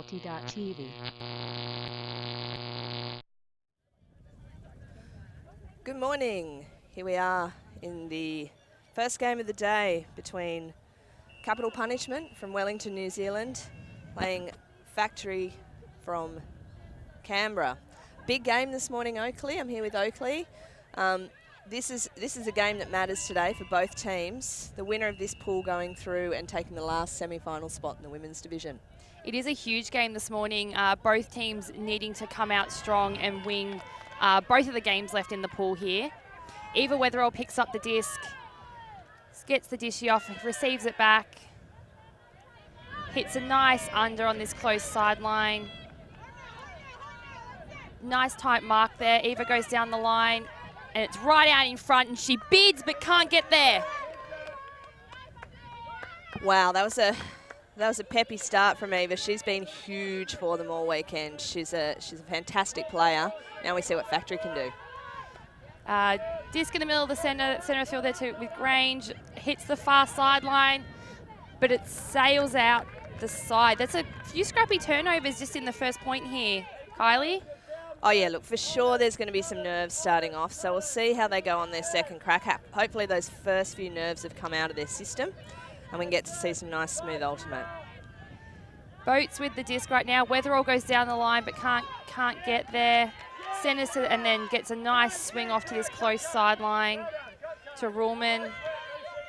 Party.tv. Good morning. Here we are in the first game of the day between Capital Punishment from Wellington, New Zealand, playing Factory from Canberra. Big game this morning, Oakley. I'm here with Oakley. This is a game that matters today for both teams. The winner of this pool going through and taking the last semi-final spot in the women's division. It is a huge game this morning. Both teams needing to come out strong and win both of the games left in the pool here. Eva Weatherall picks up the disc, gets the dishy off, receives it back, hits a nice under on this close sideline. Nice tight mark there. Eva goes down the line and it's right out in front and she bids but can't get there. Wow, that was a peppy start from Eva. She's been huge for them all weekend. She's a fantastic player. Now we see what Factory can do. Disc in the middle of the centre of field there too with Grange. Hits the far sideline, but it sails out the side. That's a few scrappy turnovers just in the first point here. Kylie? Oh yeah, look, for sure there's going to be some nerves starting off, so we'll see how they go on their second crack. Hopefully those first few nerves have come out of their system and we can get to see some nice smooth ultimate. Boats with the disc right now. Weatherall goes down the line but can't get there. Centres to, and then gets a nice swing off to this close sideline to Ruhlman,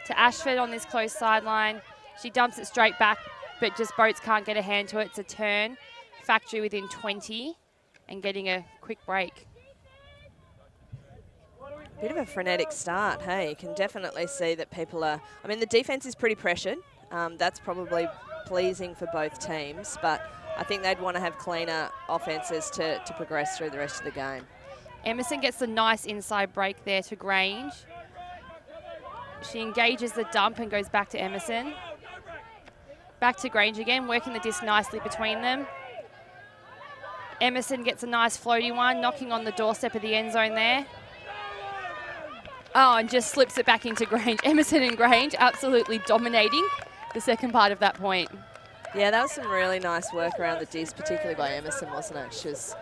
to Ashford on this close sideline. She dumps it straight back, but just Boats can't get a hand to it. It's a turn. Factory within 20 and getting a quick break. Bit of a frenetic start, hey. You can definitely see that people are... I mean, the defence is pretty pressured. That's probably pleasing for both teams, but I think they'd want to have cleaner offences to progress through the rest of the game. Emerson gets a nice inside break there to Grange. She engages the dump and goes back to Emerson. Back to Grange again, working the disc nicely between them. Emerson gets a nice floaty one, knocking on the doorstep of the end zone there. Oh, and just slips it back into Grange. Emerson and Grange absolutely dominating the second part of that point. Yeah, that was some really nice work around the disc, particularly by Emerson, wasn't it? She was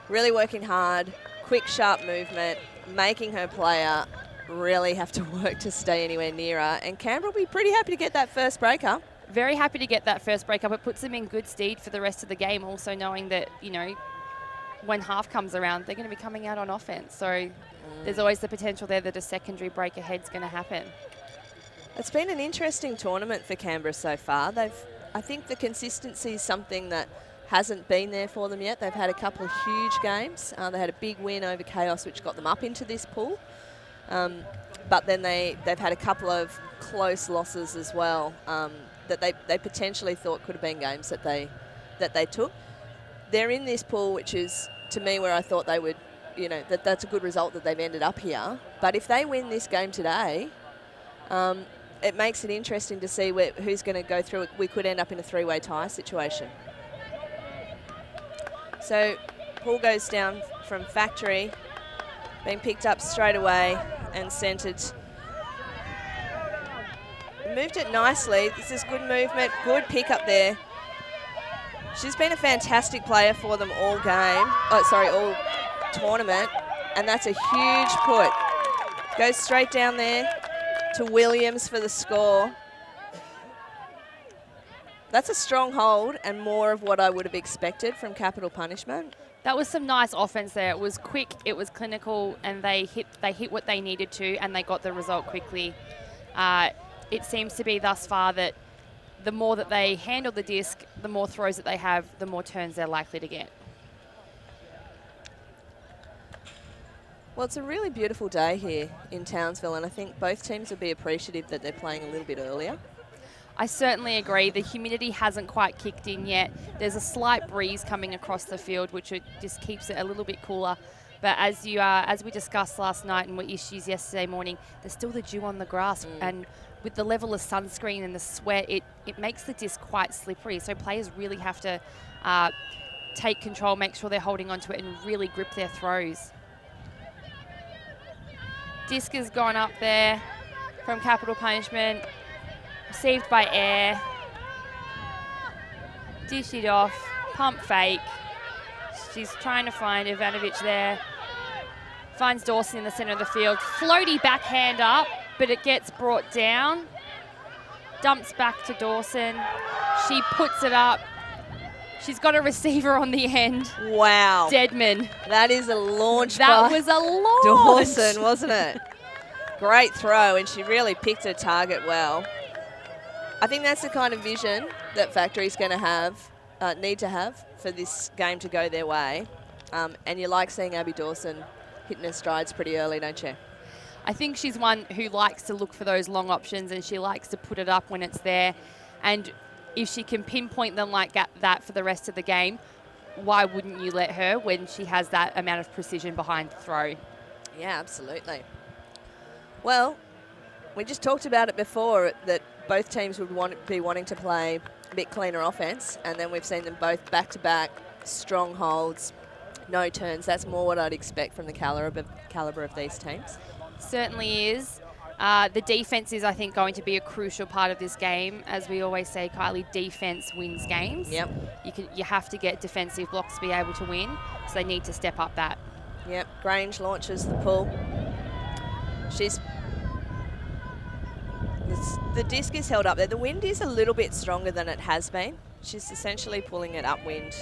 really working hard, quick, sharp movement, making her player really have to work to stay anywhere near her. And Canberra will be pretty happy to get that first breaker. Very happy to get that first break up. It puts them in good stead for the rest of the game, also knowing that, you know, when half comes around, they're going to be coming out on offense. So there's always the potential there that a secondary break ahead is going to happen. It's been an interesting tournament for Canberra so far. I think the consistency is something that hasn't been there for them yet. They've had a couple of huge games. They had a big win over Chaos, which got them up into this pool. But then they've had a couple of close losses as well that they potentially thought could have been games that they took. They're in this pool, which is, to me, where I thought they would, you know, that's a good result that they've ended up here. But if they win this game today, it makes it interesting to see who's going to go through it. We could end up in a three-way tie situation. So Paul goes down from Factory, being picked up straight away and centred. Moved it nicely. This is good movement, good pick up there. She's been a fantastic player for them all tournament, and that's a huge put. Goes straight down there to Williams for the score. That's a strong hold and more of what I would have expected from Capital Punishment. That was some nice offense there. It was quick, it was clinical, and they hit what they needed to, and they got the result quickly. It seems to be thus far that the more that they handle the disc, the more throws that they have, the more turns they're likely to get. Well, it's a really beautiful day here in Townsville, and I think both teams will be appreciative that they're playing a little bit earlier. I certainly agree. The humidity hasn't quite kicked in yet. There's a slight breeze coming across the field, which just keeps it a little bit cooler. But as we discussed last night and were issues yesterday morning, there's still the dew on the grass, and with the level of sunscreen and the sweat, it makes the disc quite slippery. So players really have to take control, make sure they're holding onto it, and really grip their throws. Disc has gone up there from Capital Punishment, received by Air. Dish it off, pump fake. She's trying to find Ivanovic there. Finds Dawson in the centre of the field. Floaty backhand up, but it gets brought down. Dumps back to Dawson. She puts it up. She's got a receiver on the end. Wow. Deadman. That is a launch That by was a launch. Dawson, wasn't it? Great throw, and she really picked her target well. I think that's the kind of vision that Factory's going to have, need to have for this game to go their way. And you like seeing Abby Dawson hitting her strides pretty early, don't you? I think she's one who likes to look for those long options, and she likes to put it up when it's there. And if she can pinpoint them like that for the rest of the game, why wouldn't you let her when she has that amount of precision behind the throw? Yeah, absolutely. Well, we just talked about it before that both teams would be wanting to play a bit cleaner offense, and then we've seen them both back-to-back strongholds, no turns. That's more what I'd expect from the calibre of these teams. Certainly is. The defense is, I think, going to be a crucial part of this game. As we always say, Kylie, defense wins games. Yep. You have to get defensive blocks to be able to win, so they need to step up that. Yep, Grange launches the pull. The disc is held up there. The wind is a little bit stronger than it has been. She's essentially pulling it upwind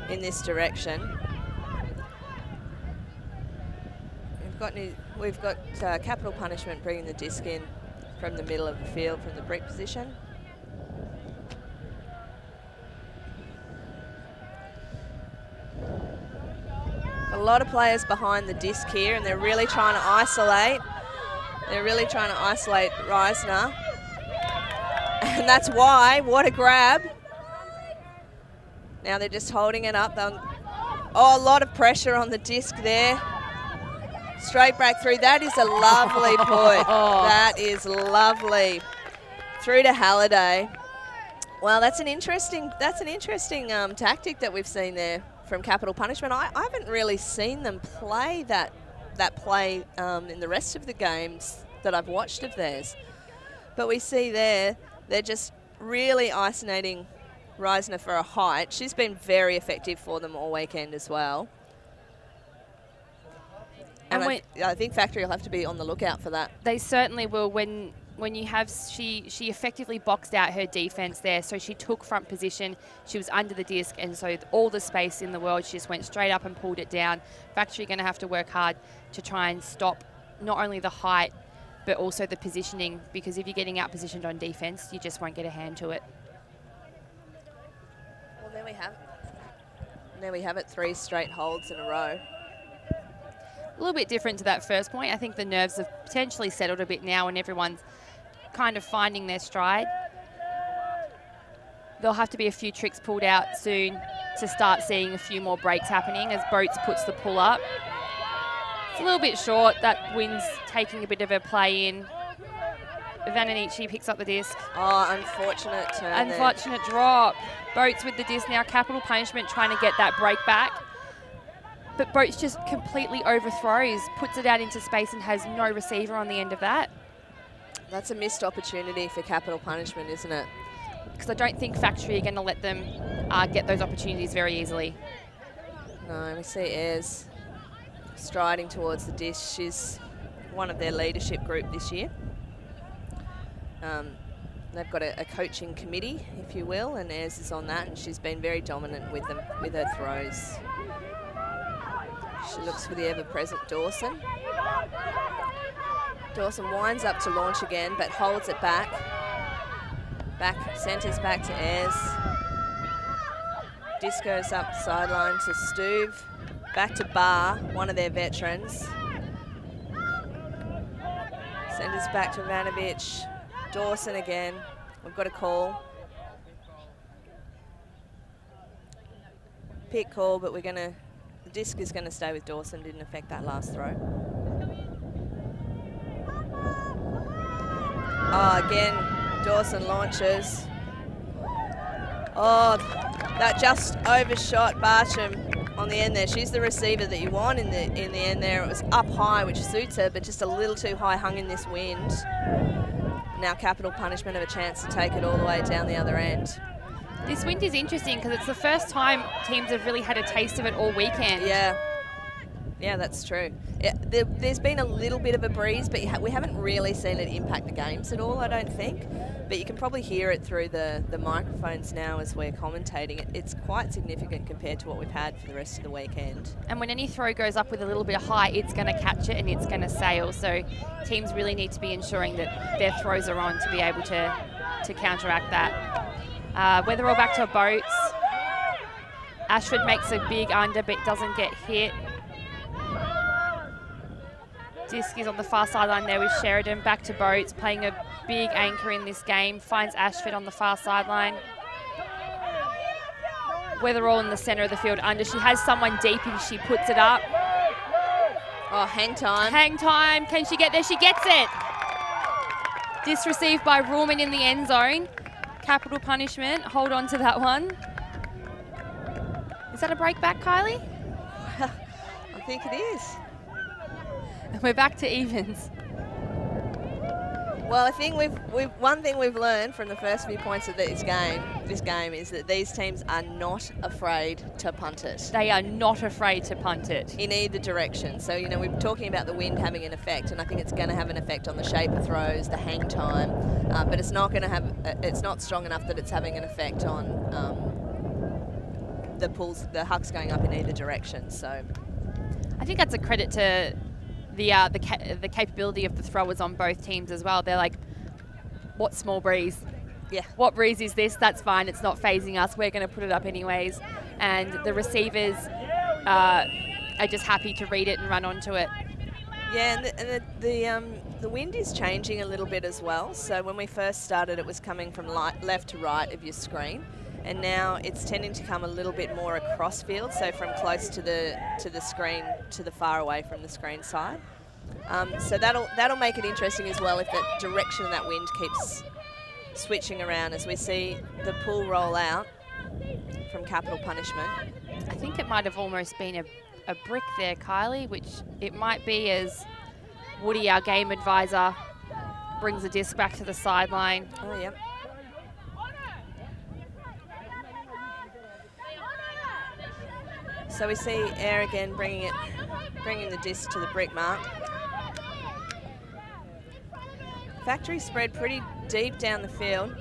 in this direction. We've got capital punishment bringing the disc in from the middle of the field, from the brick position. A lot of players behind the disc here, and they're really trying to isolate. They're really trying to isolate Reisner. And that's why, what a grab. Now they're just holding it up. Oh, a lot of pressure on the disc there. Straight back through. That is a lovely point. That is lovely. Through to Halliday. Well, that's an interesting tactic that we've seen there from capital punishment. I haven't really seen them play that play in the rest of the games that I've watched of theirs. But we see there, they're just really isolating Reisner for a height. She's been very effective for them all weekend as well. And I think Factory will have to be on the lookout for that. They certainly will. When you have, she effectively boxed out her defense there. So she took front position. She was under the disc, and so all the space in the world, she just went straight up and pulled it down. Factory going to have to work hard to try and stop not only the height, but also the positioning, because if you're getting out positioned on defense, you just won't get a hand to it. Well, there we have it. There we have it, 3 straight holds in a row. A little bit different to that first point. I think the nerves have potentially settled a bit now and everyone's kind of finding their stride. There'll have to be a few tricks pulled out soon to start seeing a few more breaks happening as Boats puts the pull up. It's a little bit short. That wind's taking a bit of a play in. Ivanovic picks up the disc. Oh, unfortunate turn Unfortunate there. Drop. Boats with the disc now. Capital punishment trying to get that break back. But Boats just completely overthrows, puts it out into space and has no receiver on the end of that. That's a missed opportunity for capital punishment, isn't it? Because I don't think Factory are going to let them get those opportunities very easily. No, we see Ayres striding towards the disc. She's one of their leadership group this year. They've got a coaching committee, if you will, and Ayres is on that, and she's been very dominant with them, with her throws. She looks for the ever-present Dawson. Dawson winds up to launch again, but holds it back. Centres back to Ayres. Disc goes up sideline to Stuve. Back to Barr, one of their veterans. Centres back to Ivanovic. Dawson again. We've got a call. Pick call, but the disc is going to stay with Dawson. Didn't affect that last throw. Oh, again, Dawson launches. Oh, that just overshot Barsham on the end there. She's the receiver that you want in the end there. It was up high, which suits her, but just a little too high hung in this wind. Now capital punishment have a chance to take it all the way down the other end. This wind is interesting because it's the first time teams have really had a taste of it all weekend. Yeah. Yeah, that's true. There's been a little bit of a breeze, but we haven't really seen it impact the games at all, I don't think. But you can probably hear it through the microphones now as we're commentating. It's quite significant compared to what we've had for the rest of the weekend. And when any throw goes up with a little bit of height, it's going to catch it and it's going to sail. So teams really need to be ensuring that their throws are on to be able to counteract that. Weatherall back to boats. Ashford makes a big under but doesn't get hit. Disc is on the far sideline there with Sheridan. Back to boats, playing a big anchor in this game. Finds Ashford on the far sideline. Weatherall in the centre of the field under. She has someone deep and she puts it up. Oh, hang time. Hang time. Can she get there? She gets it. Disc received by Ruhlman in the end zone. Capital punishment. Hold on to that one. Is that a break back, Kylie? I think it is. We're back to evens. Well, I think one thing we've learned from the first few points of this game is that these teams are not afraid to punt it. They are not afraid to punt it. In either direction. So, you know, we're talking about the wind having an effect, and I think it's going to have an effect on the shape of throws, the hang time, but it's not going to have, it's not strong enough that it's having an effect on the pulls, the hucks going up in either direction. So I think that's a credit to the capability of the throwers on both teams as well. They're like, what small breeze? Yeah. What breeze is this? That's fine. It's not phasing us. We're going to put it up anyways. And the receivers are just happy to read it and run onto it. Yeah, and the wind is changing a little bit as well. So when we first started, it was coming from left to right of your screen. And now it's tending to come a little bit more across field, so from close to the screen to the far away from the screen side. So that'll make it interesting as well if the direction of that wind keeps switching around as we see the pull roll out from capital punishment. I think it might have almost been a brick there, Kylie, which it might be as Woody, our game advisor, brings the disc back to the sideline. Oh, yep. So we see Air again bringing the disc to the brick mark. Factory spread pretty deep down the field.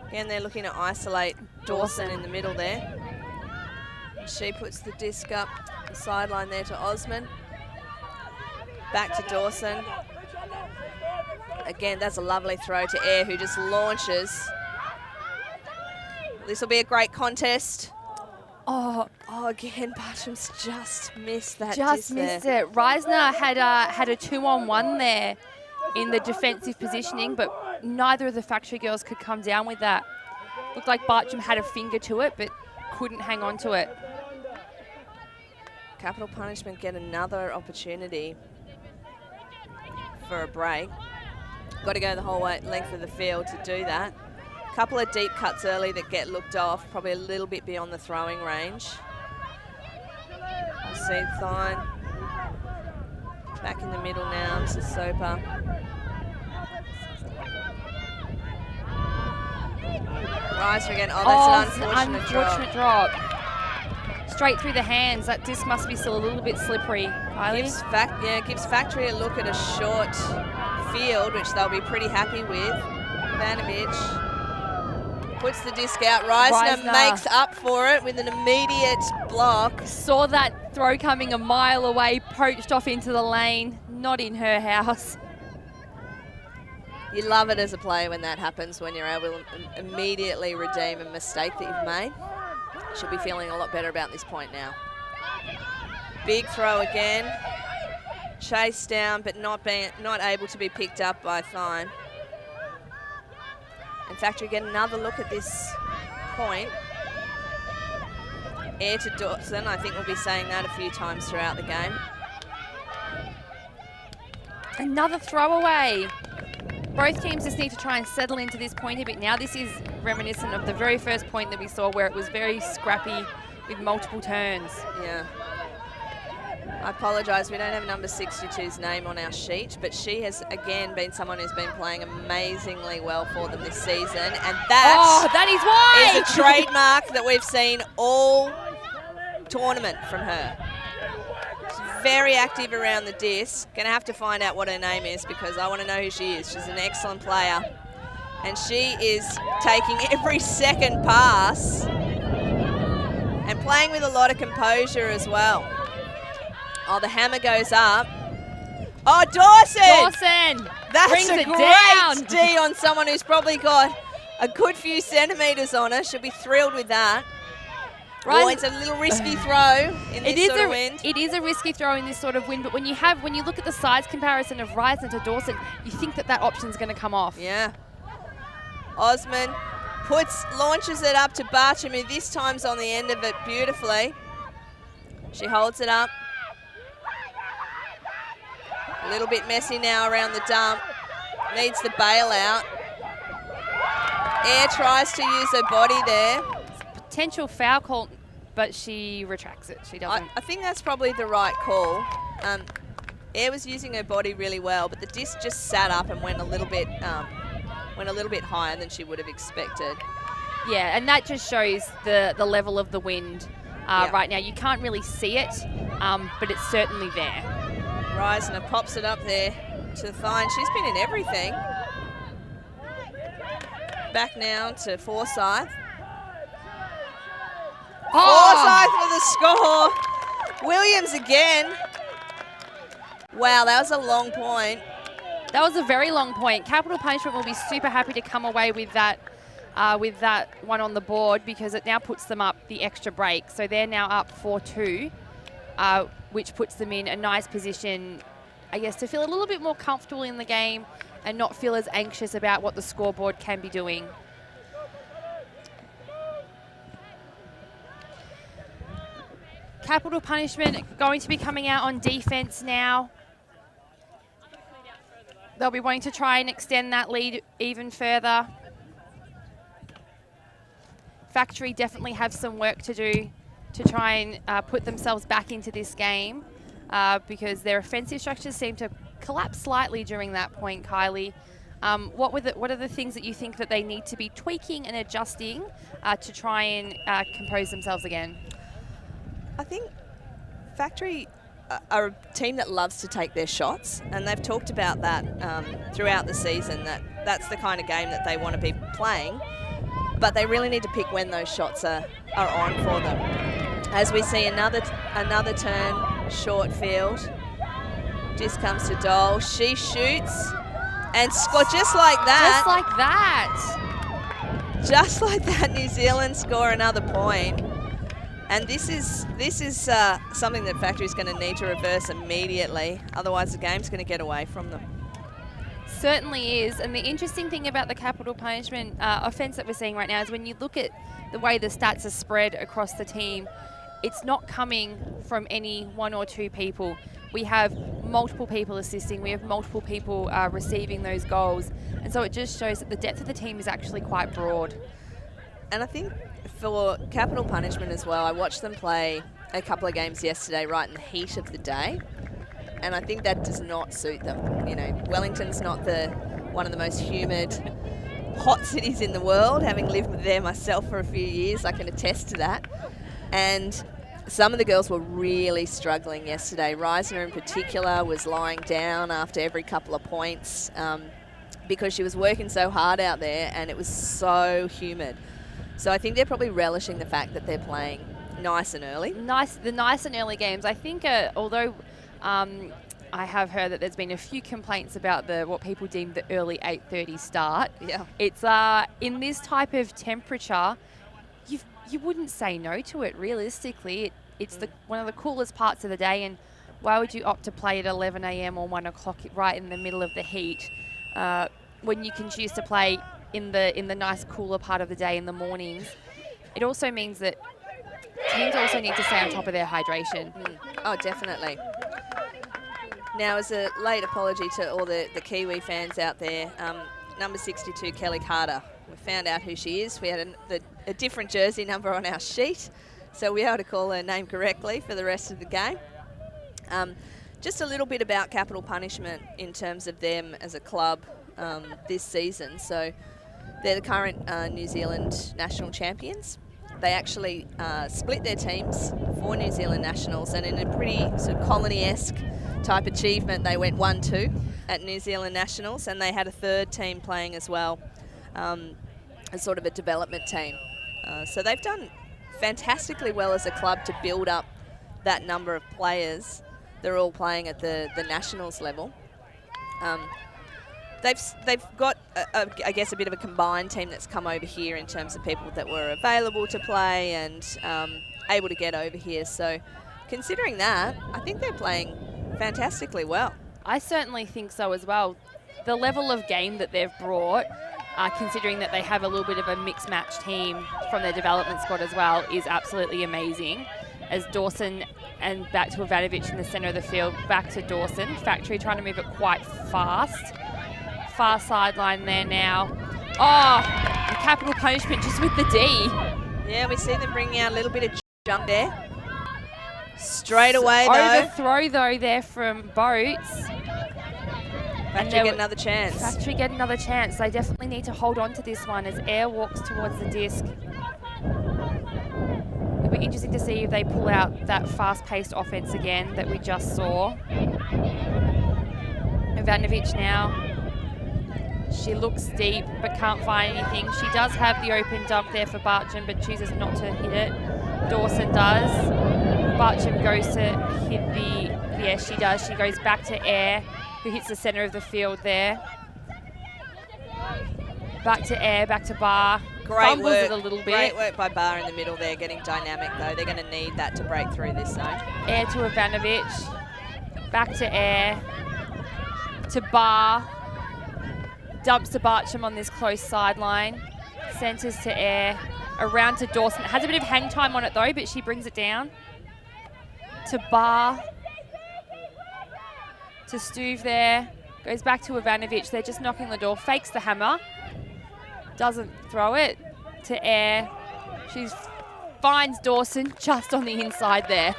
Again, they're looking to isolate Dawson in the middle there. She puts the disc up the sideline there to Osman. Back to Dawson. Again, that's a lovely throw to Air, who just launches. This will be a great contest. Oh, again, Bartram's just missed that. Just missed it. Reisner had a 2-on-1 there in the defensive positioning, but neither of the Factory girls could come down with that. Looked like Bartram had a finger to it, but couldn't hang on to it. Capital punishment get another opportunity for a break. Got to go the whole length of the field to do that. Couple of deep cuts early that get looked off, probably a little bit beyond the throwing range. We'll see Thine back in the middle now to Soper. Riser again. Oh, that's an unfortunate drop. Straight through the hands. That disc must be still a little bit slippery, Kylie. Gives Factory a look at a short field, which they'll be pretty happy with. Vanovich puts the disc out. Reisner makes up for it with an immediate block. Saw that throw coming a mile away, poached off into the lane, not in her house. You love it as a player when that happens, when you're able to immediately redeem a mistake that you've made. Should be feeling a lot better about this point now. Big throw again. Chased down, but not able to be picked up by Thine. In fact, we get another look at this point. Air to Dawson. I think we'll be saying that a few times throughout the game. Another throwaway. Both teams just need to try and settle into this point a bit now. This is reminiscent of the very first point that we saw where it was very scrappy with multiple turns. Yeah. I apologise, we don't have number 62's name on our sheet, but she has, again, been someone who's been playing amazingly well for them this season, and that is a trademark that we've seen all tournament from her. She's very active around the disc. Going to have to find out what her name is because I want to know who she is. She's an excellent player, and she is taking every second pass and playing with a lot of composure as well. Oh, the hammer goes up. Oh, Dawson! That's a great D on someone who's probably got a good few centimetres on her. She'll be thrilled with that. Right. Oh, it's a little risky throw in this sort of wind. It is a risky throw in this sort of wind, but when you look at the size comparison of Ryson to Dawson, you think that option's going to come off. Yeah. Osman launches it up to Bartram, who this time's on the end of it beautifully. She holds it up. A little bit messy now around the dump. Needs the bailout. Air tries to use her body there. Potential foul call, but she retracts it. She doesn't. I think that's probably the right call. Air was using her body really well, but the disc just sat up and went a little bit higher than she would have expected. Yeah, and that just shows the level of the wind right now. You can't really see it, but it's certainly there. Reisner pops it up there to Thine. She's been in everything. Back now to Forsyth. Oh! Forsyth for the score. Williams again. Wow, that was a long point. That was a very long point. Capital Punishment will be super happy to come away with that one on the board because it now puts them up the extra break. So they're now up 4-2. Which puts them in a nice position, I guess, to feel a little bit more comfortable in the game and not feel as anxious about what the scoreboard can be doing. Capital Punishment going to be coming out on defense now. They'll be wanting to try and extend that lead even further. Factory definitely have some work to do to try and put themselves back into this game because their offensive structures seem to collapse slightly during that point, Kylie. What are the things that you think that they need to be tweaking and adjusting to try and compose themselves again? I think Factory are a team that loves to take their shots, and they've talked about that throughout the season, that's the kind of game that they want to be playing, but they really need to pick when those shots are on for them. As we see another turn, short field. Disc comes to Dole. She shoots and score just like that. Just like that. Just like that, New Zealand score another point. And this is something that Factory's going to need to reverse immediately. Otherwise, the game's going to get away from them. Certainly is. And the interesting thing about the Capital Punishment offense that we're seeing right now is when you look at the way the stats are spread across the team, it's not coming from any one or two people. We have multiple people assisting. We have multiple people receiving those goals. And so it just shows that the depth of the team is actually quite broad. And I think for Capital Punishment as well, I watched them play a couple of games yesterday right in the heat of the day. And I think that does not suit them. You know, Wellington's not one of the most humid, hot cities in the world. Having lived there myself for a few years, I can attest to that. And some of the girls were really struggling yesterday. Reisner in particular was lying down after every couple of points because she was working so hard out there and it was so humid. So I think they're probably relishing the fact that they're playing nice and early. The nice and early games. I think although I have heard that there's been a few complaints about what people deem the early 8:30 start. Yeah. It's in this type of temperature, you wouldn't say no to it realistically. It's one of the coolest parts of the day, and why would you opt to play at 11 a.m. or 1 o'clock right in the middle of the heat when you can choose to play in the nice cooler part of the day in the mornings? It also means that teams also need to stay on top of their hydration. Oh, definitely. Now, as a late apology to all the Kiwi fans out there, number 62, Kelly Carter. We found out who she is. We had a different jersey number on our sheet, so we were able to call her name correctly for the rest of the game. Just a little bit about capital punishment in terms of them as a club this season. So they're the current New Zealand national champions. They actually split their teams for New Zealand nationals, and in a pretty sort of colony-esque type achievement, they went 1-2 at New Zealand nationals, and they had a third team playing as well, as sort of a development team. So they've done fantastically well as a club to build up that number of players. They're all playing at the nationals level. They've got, I guess, a bit of a combined team that's come over here in terms of people that were available to play and able to get over here. So considering that, I think they're playing fantastically well. I certainly think so as well. The level of game that they've brought, considering that they have a little bit of a mixed match team from their development squad as well, is absolutely amazing. As Dawson and back to Ivanovic in the centre of the field, back to Dawson. Factory trying to move it quite fast. Far sideline there now. Oh, and capital punishment just with the D. Yeah, we see them bringing out a little bit of jump there. Straight away, though. Overthrow, though, there from Boats. Factory get another chance. Factory get another chance. They definitely need to hold on to this one as Air walks towards the disc. It'll be interesting to see if they pull out that fast-paced offense again that we just saw. Ivanovic now. She looks deep but can't find anything. She does have the open dump there for Bartram but chooses not to hit it. Dawson does. Bartram goes to hit the... Yes, she does. She goes back to Air, who hits the centre of the field there. Back to Air, back to Bar. Great work. It a little bit. Great work by Bar in the middle there, getting dynamic though. They're going to need that to break through this zone. Air to Ivanovic. Back to Air. To Bar. Dumps to Bartram on this close sideline. Centres to Air. Around to Dawson. It has a bit of hang time on it though, but she brings it down. To Bar. To Stuve there. Goes back to Ivanovic. They're just knocking the door. Fakes the hammer. Doesn't throw it. To Air. She finds Dawson just on the inside there.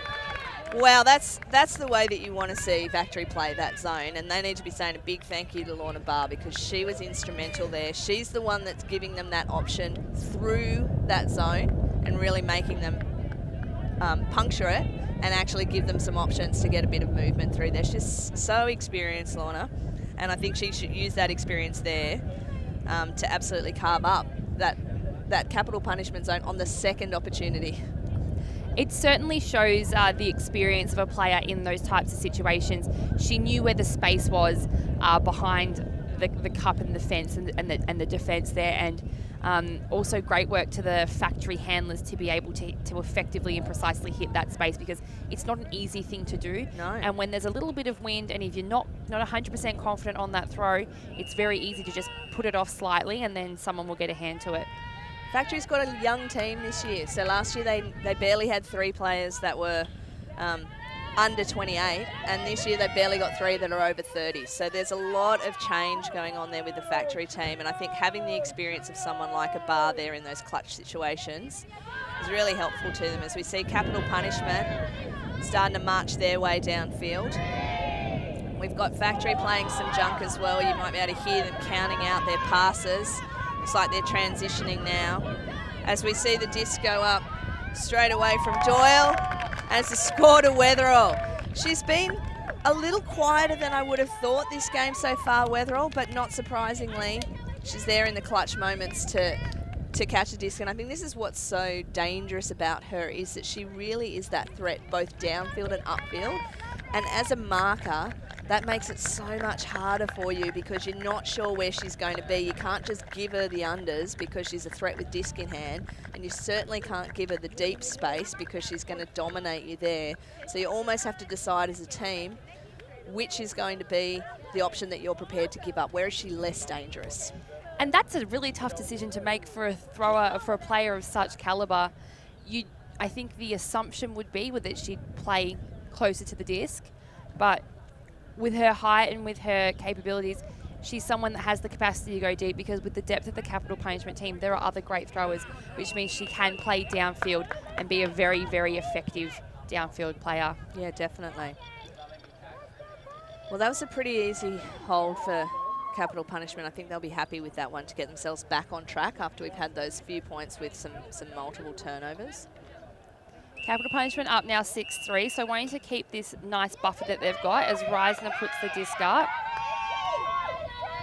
Well, that's the way that you want to see Factory play that zone, and they need to be saying a big thank you to Lorna Barr because she was instrumental there. She's the one that's giving them that option through that zone and really making them puncture it and actually give them some options to get a bit of movement through there. She's so experienced, Lorna, and I think she should use that experience there to absolutely carve up that capital punishment zone on the second opportunity. It certainly shows the experience of a player in those types of situations. She knew where the space was behind the cup and the fence and the defence there, and also great work to the Factory handlers to be able to effectively and precisely hit that space because it's not an easy thing to do. No. And when there's a little bit of wind and if you're not 100% confident on that throw, it's very easy to just put it off slightly and then someone will get a hand to it. Factory's got a young team this year. So last year they barely had 3 players that were under 28, and this year they've barely got 3 that are over 30. So there's a lot of change going on there with the Factory team, and I think having the experience of someone like a Bar there in those clutch situations is really helpful to them as we see capital punishment starting to march their way downfield. We've got Factory playing some junk as well. You might be able to hear them counting out their passes. Looks like they're transitioning now. As we see the disc go up straight away from Doyle, and it's a score to Weatherall. She's been a little quieter than I would have thought this game so far, Weatherall, but not surprisingly, she's there in the clutch moments to catch a disc. And I think this is what's so dangerous about her is that she really is that threat both downfield and upfield. And as a marker, that makes it so much harder for you because you're not sure where she's going to be. You can't just give her the unders because she's a threat with disc in hand, and you certainly can't give her the deep space because she's going to dominate you there. So you almost have to decide as a team which is going to be the option that you're prepared to give up. Where is she less dangerous? And that's a really tough decision to make for a thrower, for a player of such calibre. I think the assumption would be that she'd play closer to the disc, but with her height and with her capabilities, she's someone that has the capacity to go deep because with the depth of the capital punishment team, there are other great throwers, which means she can play downfield and be a very, very effective downfield player. Yeah, definitely. Well, that was a pretty easy hold for Capital Punishment. I think they'll be happy with that one to get themselves back on track after we've had those few points with some multiple turnovers. Capital Punishment up now 6-3, so wanting to keep this nice buffer that they've got as Reisner puts the disc up.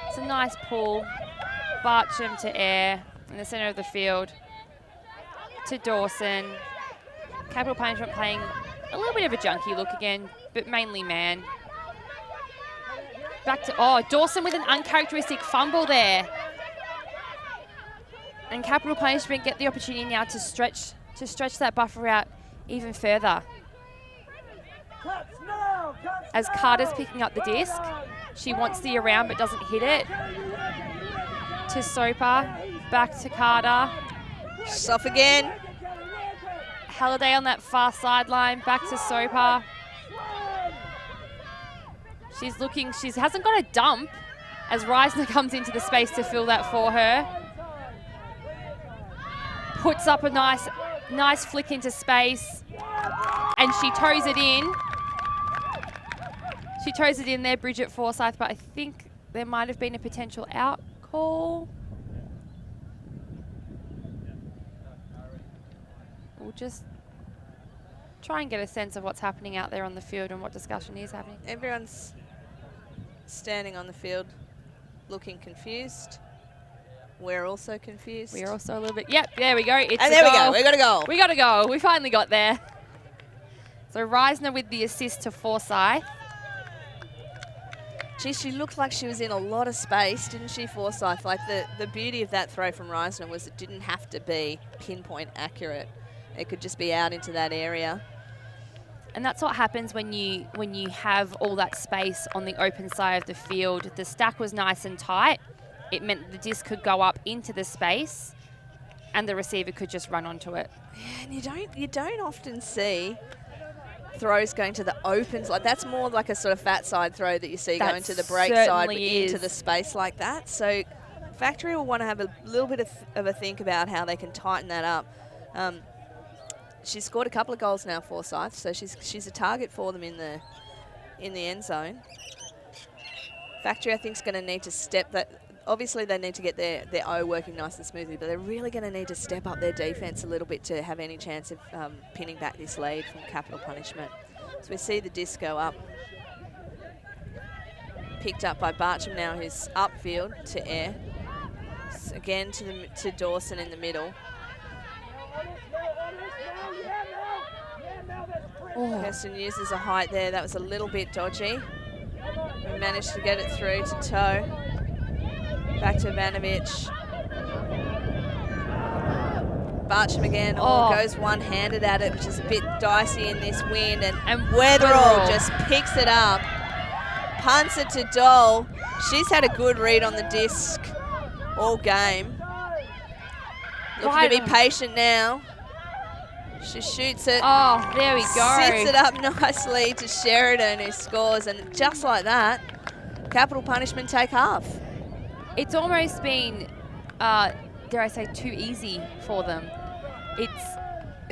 It's a nice pull. Bartram to Air in the centre of the field to Dawson. Capital Punishment playing a little bit of a junkie look again, but mainly man. Back to, Dawson with an uncharacteristic fumble there. And Capital Punishment get the opportunity now to stretch that buffer out even further. As Carter's picking up the disc, she wants the around but doesn't hit it. To Soper, back to Carter. She's off again. Halliday on that far sideline, back to Soper. She's looking, she hasn't got a dump as Reisner comes into the space to fill that for her. Puts up a nice flick into space and she toes it in. She toes it in there, Bridget Forsyth, but I think there might have been a potential out call. We'll just try and get a sense of what's happening out there on the field and what discussion is happening. Everyone's standing on the field looking confused. We're also confused. We're also a little bit, yep, there we go. It's and there we go, we got a goal. We got a goal, we finally got there. So Reisner with the assist to Forsyth. Gee, she looked like she was in a lot of space, didn't she, Forsyth? Like the beauty of that throw from Reisner was it didn't have to be pinpoint accurate. It could just be out into that area. And that's what happens when you have all that space on the open side of the field. The stack was nice and tight. It meant the disc could go up into the space and the receiver could just run onto it. Yeah, and you don't often see throws going to the opens. Like that's more like a sort of fat side throw that you see going to the break side but into the space like that. So Factory will want to have a little bit of a think about how they can tighten that up. She's scored a couple of goals now, Forsyth, so she's a target for them in the end zone. Factory, I think, is going to need to step that. Obviously, they need to get their O working nice and smoothly, but they're really going to need to step up their defense a little bit to have any chance of pinning back this lead from Capital Punishment. So we see the disc go up. Picked up by Bartram now, who's upfield to Air. Again to Dawson in the middle. Oh. Kirsten uses a height there. That was a little bit dodgy. We managed to get it through to Toe. Back to Vanovich. Bartram again. Goes one-handed at it, which is a bit dicey in this wind. And Weatherall just picks it up. Punts it to Dole. She's had a good read on the disc all game. Looking to be patient now. She shoots it. Oh, there we go. Sits it up nicely to Sheridan, who scores. And just like that, Capital Punishment take half. It's almost been, dare I say, too easy for them.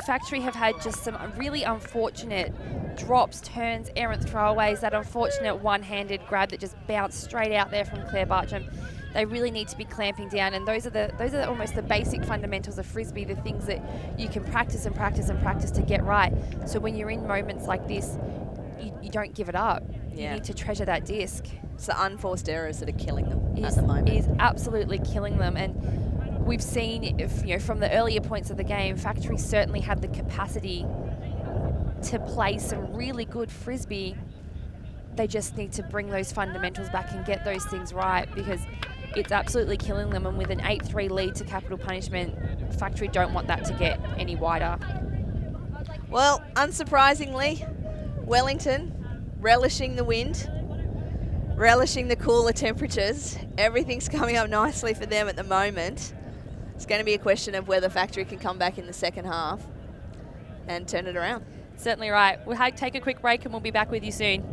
Factory have had just some really unfortunate drops, turns, errant throwaways, that unfortunate one-handed grab that just bounced straight out there from Claire Bartram. They really need to be clamping down, and those are almost the basic fundamentals of Frisbee, the things that you can practice and practice and practice to get right. So when you're in moments like this, you don't give it up. Yeah. You need to treasure that disc. It's the unforced errors that are killing them at the moment. Is absolutely killing them, and we've seen, from the earlier points of the game, Factory certainly had the capacity to play some really good Frisbee. They just need to bring those fundamentals back and get those things right, because it's absolutely killing them. And with an 8-3 lead to Capital Punishment, Factory don't want that to get any wider. Well, unsurprisingly, Wellington relishing the wind, relishing the cooler temperatures. Everything's coming up nicely for them at the moment. It's going to be a question of whether Factory can come back in the second half and turn it around. Certainly right. We'll take a quick break and we'll be back with you soon.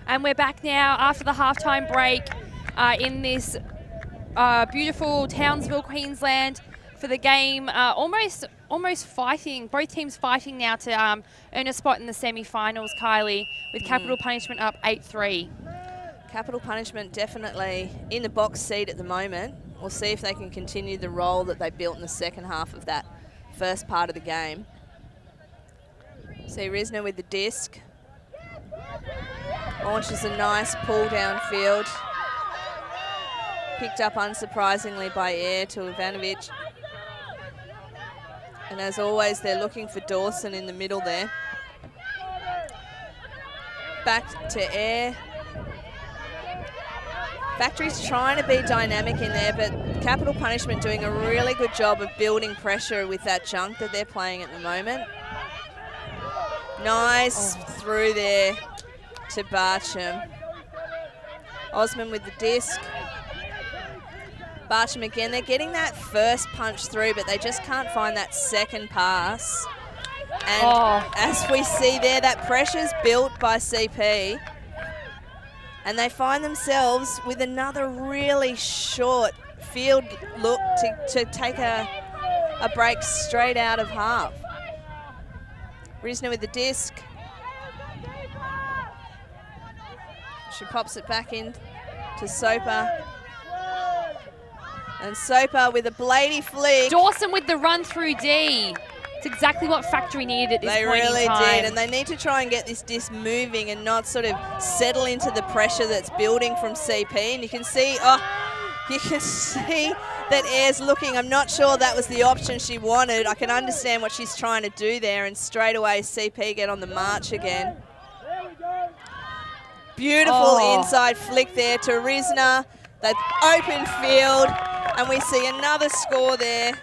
And we're back now after the halftime break in this beautiful Townsville, Queensland for the game. Almost fighting, both teams fighting now to earn a spot in the semi-finals, Kylie, with Capital Punishment up 8-3. Capital Punishment definitely in the box seat at the moment. We'll see if they can continue the role that they built in the second half of that first part of the game. See Risner with the disc. Launches a nice pull downfield. Picked up unsurprisingly by Air to Ivanovic. And as always, they're looking for Dawson in the middle there. Back to Air. Factory's trying to be dynamic in there, but Capital Punishment doing a really good job of building pressure with that junk that they're playing at the moment. Nice through there to Barcham. Osman with the disc. Barcham again, they're getting that first punch through, but they just can't find that second pass. And as we see there, that pressure's built by CP. And they find themselves with another really short field look to take a break straight out of half. Risner with the disc. She pops it back in to Soper. And Soper with a bladey flick. Dawson with the run through D. It's exactly what Factory needed at this point in time. They really did, and they need to try and get this disc moving and not sort of settle into the pressure that's building from CP. And you can see, that Air's looking. I'm not sure that was the option she wanted. I can understand what she's trying to do there, and straight away CP get on the march again. Beautiful inside flick there to Risner. That open field, and we see another score there.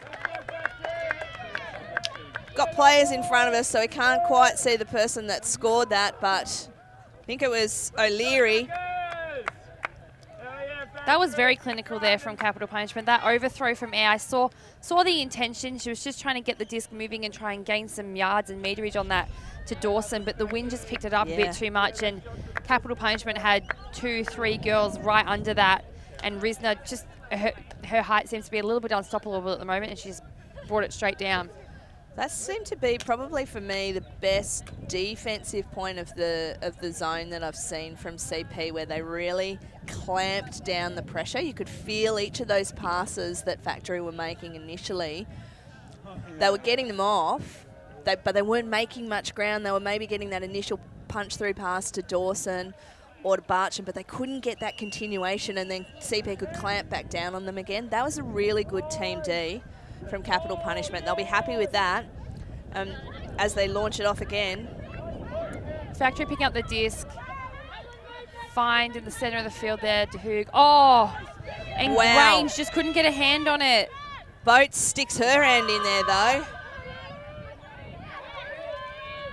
Got players in front of us, so we can't quite see the person that scored that, but I think it was O'Leary. That was very clinical there from Capital Punishment. That overthrow from Air, I saw the intention. She was just trying to get the disc moving and try and gain some yards and meterage on that to Dawson, but the wind just picked it up a bit too much, and Capital Punishment had 2-3 girls right under that, and Risner just, her height seems to be a little bit unstoppable at the moment, and she just brought it straight down. That seemed to be probably for me the best defensive point of the zone that I've seen from CP, where they really clamped down the pressure. You could feel each of those passes that Factory were making initially. They were getting them off, but they weren't making much ground. They were maybe getting that initial punch-through pass to Dawson or to Barcham, but they couldn't get that continuation, and then CP could clamp back down on them again. That was a really good Team D from Capital Punishment. They'll be happy with that as they launch it off again. Factory picking up the disc. Find in the center of the field there, DeHoog. And Grange just couldn't get a hand on it. Boat sticks her hand in there though.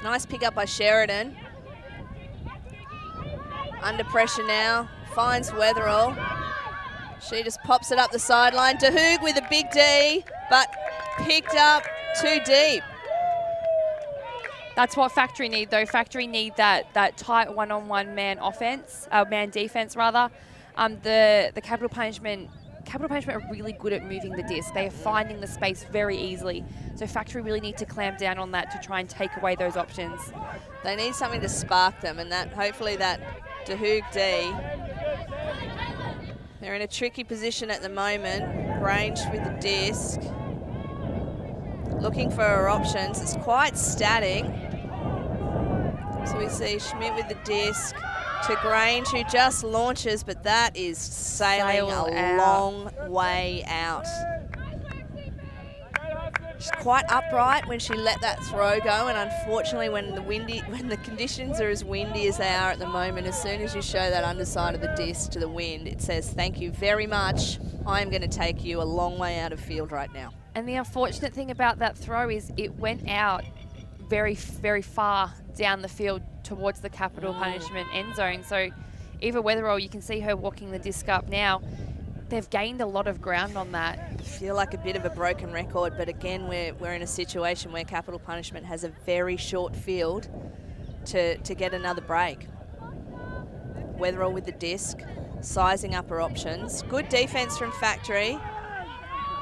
Nice pick up by Sheridan. Under pressure now, finds Weatherall. She just pops it up the sideline. DeHoog with a big D, but picked up too deep. That's what Factory need, though. Factory need that tight one-on-one man defense rather. The Capital Punishment are really good at moving the disc. They are finding the space very easily. So Factory really need to clamp down on that to try and take away those options. They need something to spark them, and that hopefully that DeHoog D. They're in a tricky position at the moment. Grange with the disc. Looking for her options. It's quite static. So we see Schmidt with the disc to Grange, who just launches, but that is sailing a long way out. She's quite upright when she let that throw go, and unfortunately when the conditions are as windy as they are at the moment, as soon as you show that underside of the disc to the wind, it says, thank you very much. I am going to take you a long way out of field right now. And the unfortunate thing about that throw is it went out very, very far down the field towards the Capital Punishment end zone. So Eva Weatherall, you can see her walking the disc up now. They've gained a lot of ground on that. I feel like a bit of a broken record, but again, we're in a situation where Capital Punishment has a very short field to get another break. Weatherall with the disc, sizing up her options. Good defense from Factory.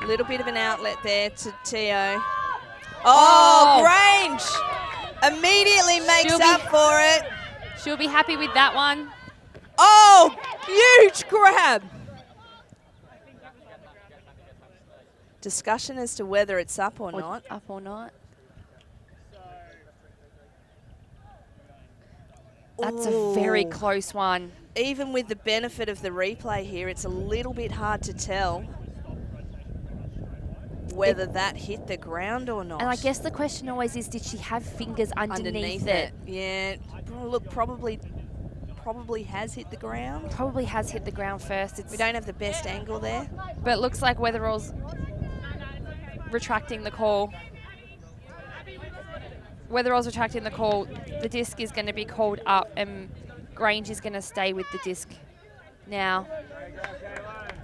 A little bit of an outlet there to Teo. Oh, Grange immediately makes up for it. She'll be happy with that one. Oh, huge grab. Discussion as to whether it's up or not. Up or not. That's a very close one. Even with the benefit of the replay here, it's a little bit hard to tell whether that hit the ground or not. And I guess the question always is, did she have fingers underneath it? Yeah, look, probably has hit the ground. Probably has hit the ground first. We don't have the best angle there. But it looks like Weatherall's retracting the call. Weatherall's retracting the call. The disc is going to be called up and Grange is going to stay with the disc now.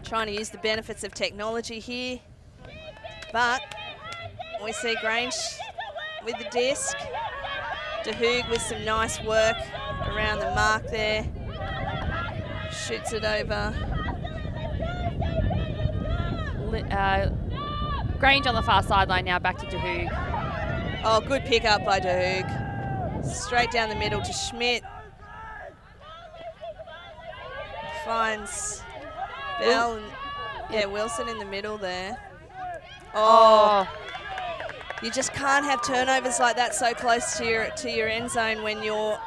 Trying to use the benefits of technology here. But we see Grange with the disc. De Hoog with some nice work around the mark there. Shoots it over. Grange on the far sideline now, back to De Hoog. Oh, good pick up by De Hoog. Straight down the middle to Schmidt. Finds Bell and Wilson in the middle there. Oh. You just can't have turnovers like that so close to your end zone when you're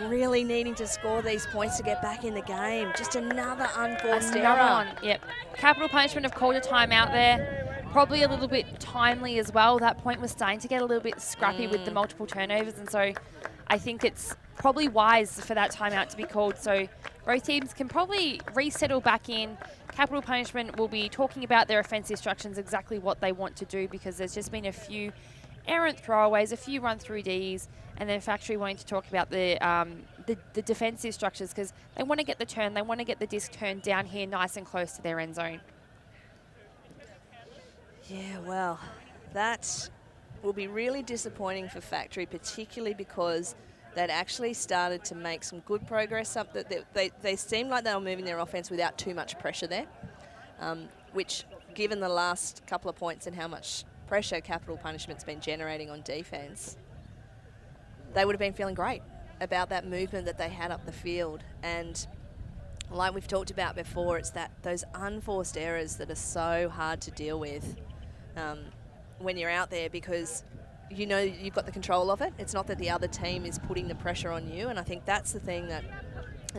really needing to score these points to get back in the game. Just another unforced error. One. Yep. Capital Punishment have called a timeout there. Probably a little bit timely as well. That point was starting to get a little bit scrappy with the multiple turnovers, and so I think it's probably wise for that timeout to be called so both teams can probably resettle back in. Capital Punishment will be talking about their offensive instructions, exactly what they want to do, because there's just been a few errant throwaways, a few run-through Ds, and then Factory wanting to talk about the defensive structures because they want to get the turn, they want to get the disc turned down here nice and close to their end zone. Yeah, well, that will be really disappointing for Factory, particularly because they'd actually started to make some good progress up. They seemed like they were moving their offense without too much pressure there, which, given the last couple of points and how much pressure Capital Punishment's been generating on defense, they would have been feeling great about that movement that they had up the field. And like we've talked about before, it's those unforced errors that are so hard to deal with when you're out there, because you know you've got the control of it. It's not that the other team is putting the pressure on you, and I think that's the thing that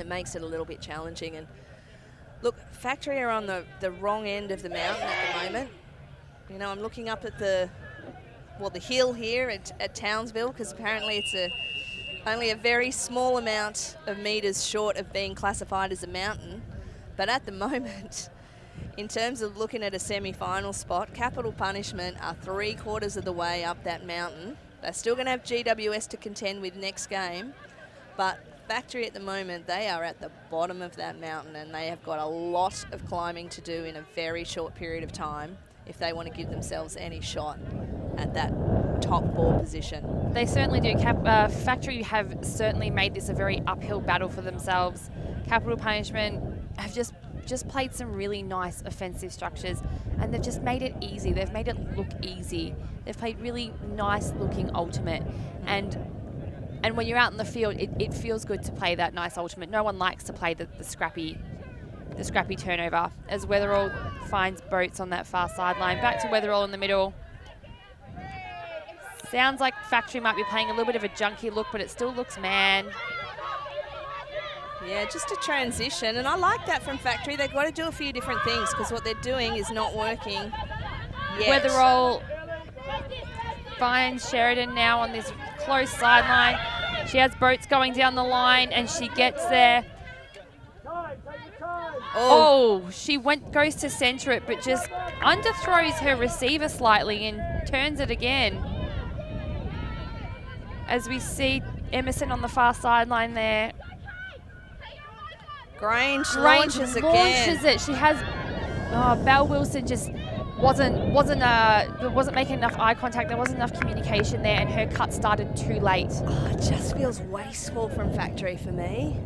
makes it a little bit challenging. And look, Factory are on the wrong end of the mountain at the moment. You know, I'm looking up at the hill here at Townsville, because apparently it's only a very small amount of meters short of being classified as a mountain. But at the moment, in terms of looking at a semi-final spot, Capital Punishment are 3/4 of the way up that mountain. They're still going to have GWS to contend with next game, but Factory at the moment, they are at the bottom of that mountain, and they have got a lot of climbing to do in a very short period of time if they want to give themselves any shot at that top 4 position. They certainly do. Factory have certainly made this a very uphill battle for themselves. Capital Punishment have just played some really nice offensive structures, and they've just made it easy. They've made it look easy. They've played really nice looking ultimate, and when you're out in the field, it feels good to play that nice ultimate. No one likes to play the scrappy turnover. As Weatherall finds Boats on that far sideline, back to Weatherall in the middle. Sounds like Factory might be playing a little bit of a junky look, but it still looks man. Yeah, just a transition, and I like that from Factory. They've got to do a few different things because what they're doing is not working yet. Weatherall finds Sheridan now on this close sideline. She has Boats going down the line, and she gets there. Oh, she goes to centre it, but just underthrows her receiver slightly and turns it again. As we see Emerson on the far sideline there. Grange launches it. She has Belle Wilson just wasn't making enough eye contact. There wasn't enough communication there, and her cut started too late. Oh, it just feels wasteful from Factory for me.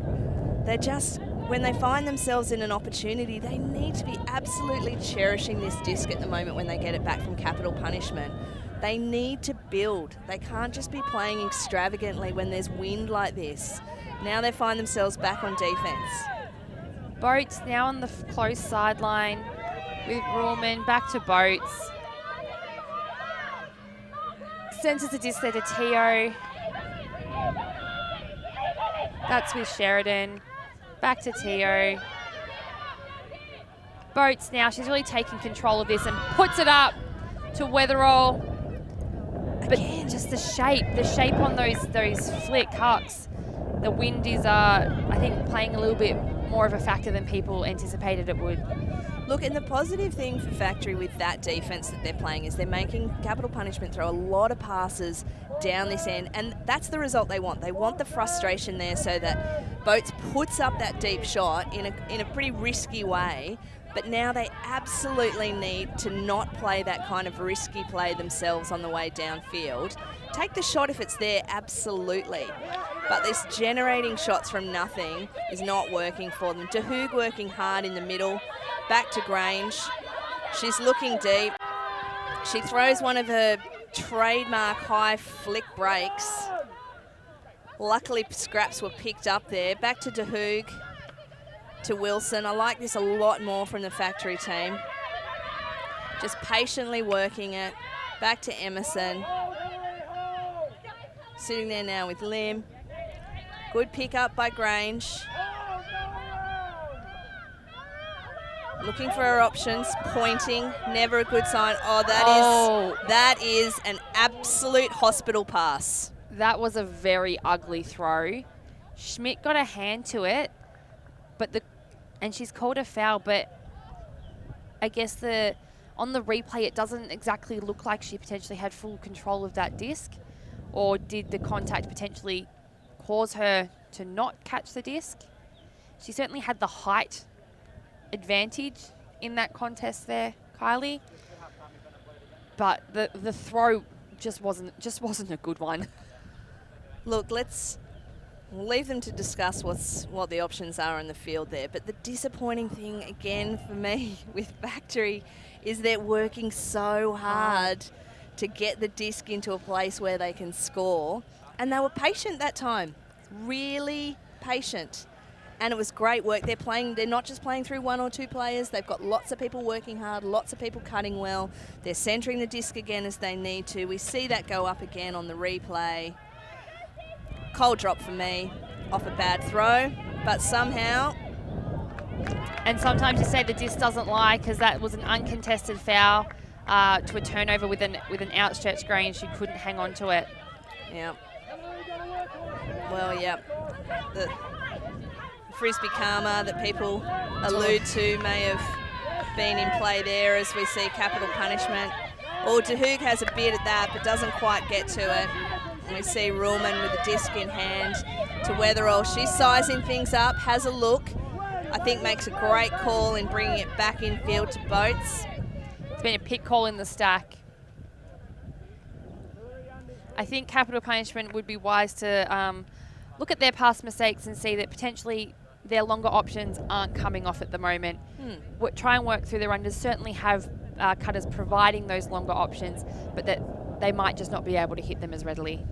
They're just, when they find themselves in an opportunity, they need to be absolutely cherishing this disc at the moment when they get it back from capital punishment. They need to build. They can't just be playing extravagantly when there's wind like this. Now they find themselves back on defence. Boats now on the close sideline with Ruhlman. Back to Boats. Sends a disc there to Teo. That's with Sheridan. Back to Teo. Boats now, she's really taking control of this and puts it up to Weatherall. But again, just the shape on those flick hucks. The wind is, I think, playing a little bit more of a factor than people anticipated it would. Look, and the positive thing for Factory with that defence that they're playing is they're making capital punishment throw a lot of passes down this end, and that's the result they want. They want the frustration there so that Boats puts up that deep shot in a pretty risky way, but now they absolutely need to not play that kind of risky play themselves on the way downfield. Take the shot if it's there, absolutely. But this generating shots from nothing is not working for them. DeHoog working hard in the middle. Back to Grange. She's looking deep. She throws one of her trademark high flick breaks. Luckily, scraps were picked up there. Back to DeHoog, to Wilson. I like this a lot more from the Factory team. Just patiently working it. Back to Emerson. Sitting there now with Lim. Good pick up by Grange. Looking for her options, pointing, never a good sign. Oh, that is an absolute hospital pass. That was a very ugly throw. Schmidt got a hand to it, and she's called a foul, but I guess on the replay it doesn't exactly look like she potentially had full control of that disc, or did the contact potentially cause her to not catch the disc? She certainly had the height advantage in that contest there, Kylie. But the throw just wasn't a good one. Look, we'll leave them to discuss what the options are in the field there. But the disappointing thing again for me with Factory is they're working so hard to get the disc into a place where they can score, and they were patient that time, really patient. And it was great work. They're not just playing through one or two players. They've got lots of people working hard, lots of people cutting well. They're centering the disc again as they need to. We see that go up again on the replay. Cold drop for me off a bad throw, but somehow. And sometimes you say the disc doesn't lie, because that was an uncontested foul to a turnover with an outstretched Grange. She couldn't hang on to it. Yeah. Well, yeah. The Frisbee karma that people allude to may have been in play there as we see capital punishment. Well, DeHoog has a bit at that, but doesn't quite get to it. And we see Ruhlman with the disc in hand to Weatherall. She's sizing things up, has a look. I think makes a great call in bringing it back in field to Boats. It's been a pick call in the stack. I think capital punishment would be wise to look at their past mistakes and see that potentially their longer options aren't coming off at the moment. Try and work through their unders. Certainly have cutters providing those longer options, but that they might just not be able to hit them as readily.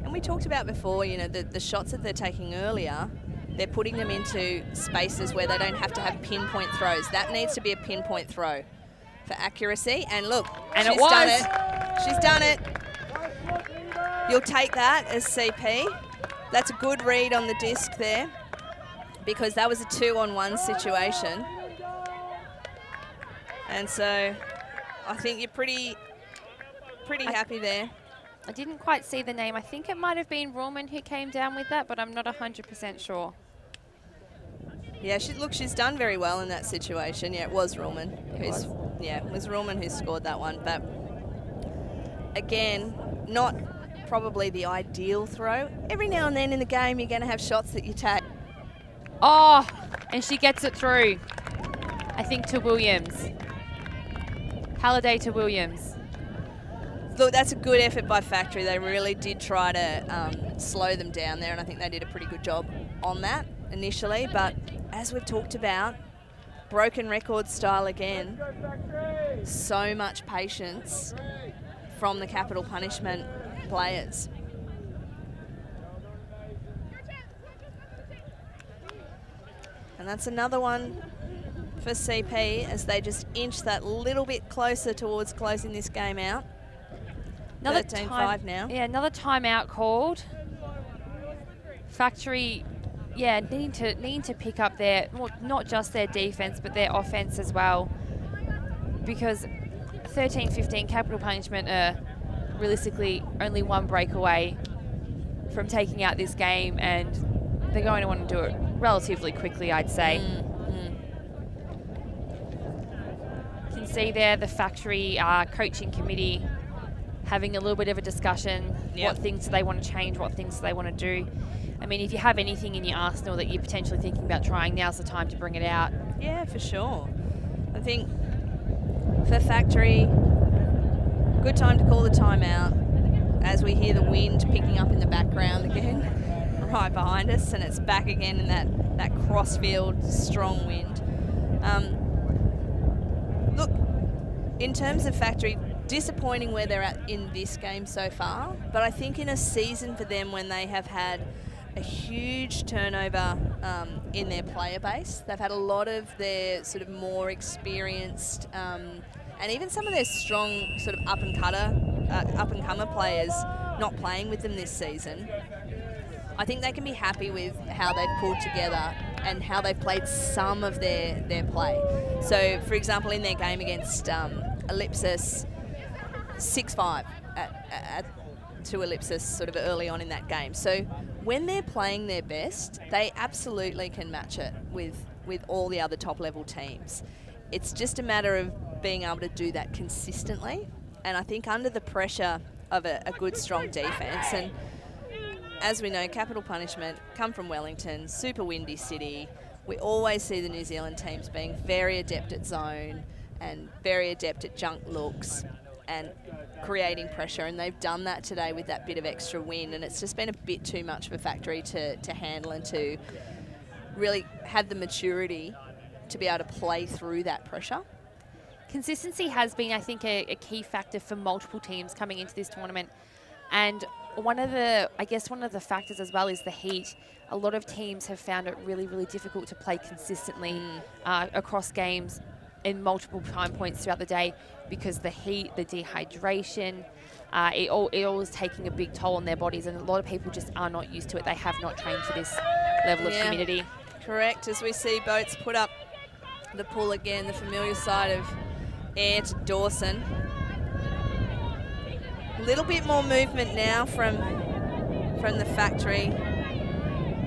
And we talked about before, you know, the shots that they're taking earlier, they're putting them into spaces where they don't have to have pinpoint throws. That needs to be a pinpoint throw for accuracy. And look, and she's done it. She's done it. You'll take that as CP. That's a good read on the disc there, because that was a 2-on-1 situation. And so I think you're pretty happy there. I didn't quite see the name. I think it might have been Ruhlman who came down with that, but I'm not 100% sure. Yeah, she's done very well in that situation. Yeah, it was Ruhlman. It was Ruhlman who scored that one. But again, not probably the ideal throw. Every now and then in the game, you're going to have shots that you take. Oh, and she gets it through, I think, to Williams. Halliday to Williams. Look, that's a good effort by Factory. They really did try to slow them down there, and I think they did a pretty good job on that. initially, but as we've talked about, broken record style again. So much patience from the capital punishment players. And that's another one for CP as they just inch that little bit closer towards closing this game out. Another 13-5 now. Yeah, another timeout called. Factory, yeah, needing to pick up their, well, not just their defense, but their offense as well. Because 13-15 capital punishment are realistically only one break away from taking out this game, and they're going to want to do it relatively quickly, I'd say. You can see there the Factory coaching committee having a little bit of a discussion. What things do they want to change? What things do they want to do? I mean, if you have anything in your arsenal that you're potentially thinking about trying, now's the time to bring it out. Yeah, for sure. I think for Factory, good time to call the timeout as we hear the wind picking up in the background again, right behind us, and it's back again in that crossfield strong wind. Look, in terms of Factory, disappointing where they're at in this game so far, but I think in a season for them when they have had a huge turnover in their player base, they've had a lot of their sort of more experienced and even some of their strong sort of up-and-comer players not playing with them this season. I think they can be happy with how they've pulled together and how they've played some of their play. So, for example, in their game against Ellipsis, 6-5 to Ellipsis sort of early on in that game. So when they're playing their best, they absolutely can match it with all the other top-level teams. It's just a matter of being able to do that consistently. And I think under the pressure of a good, strong defence, and as we know, capital punishment come from Wellington, super windy city. We always see the New Zealand teams being very adept at zone and very adept at junk looks and creating pressure, and they've done that today with that bit of extra wind, and it's just been a bit too much for Factory to handle and to really have the maturity to be able to play through that pressure. Consistency has been, I think, a key factor for multiple teams coming into this tournament, and one of the factors as well is the heat. A lot of teams have found it really, really difficult to play consistently across games in multiple time points throughout the day because the heat, the dehydration, it all is taking a big toll on their bodies, and a lot of people just are not used to it. They have not trained for this level of humidity. Correct, as we see boats put up the pull again, the familiar side of Air to Dawson. A little bit more movement now from the Factory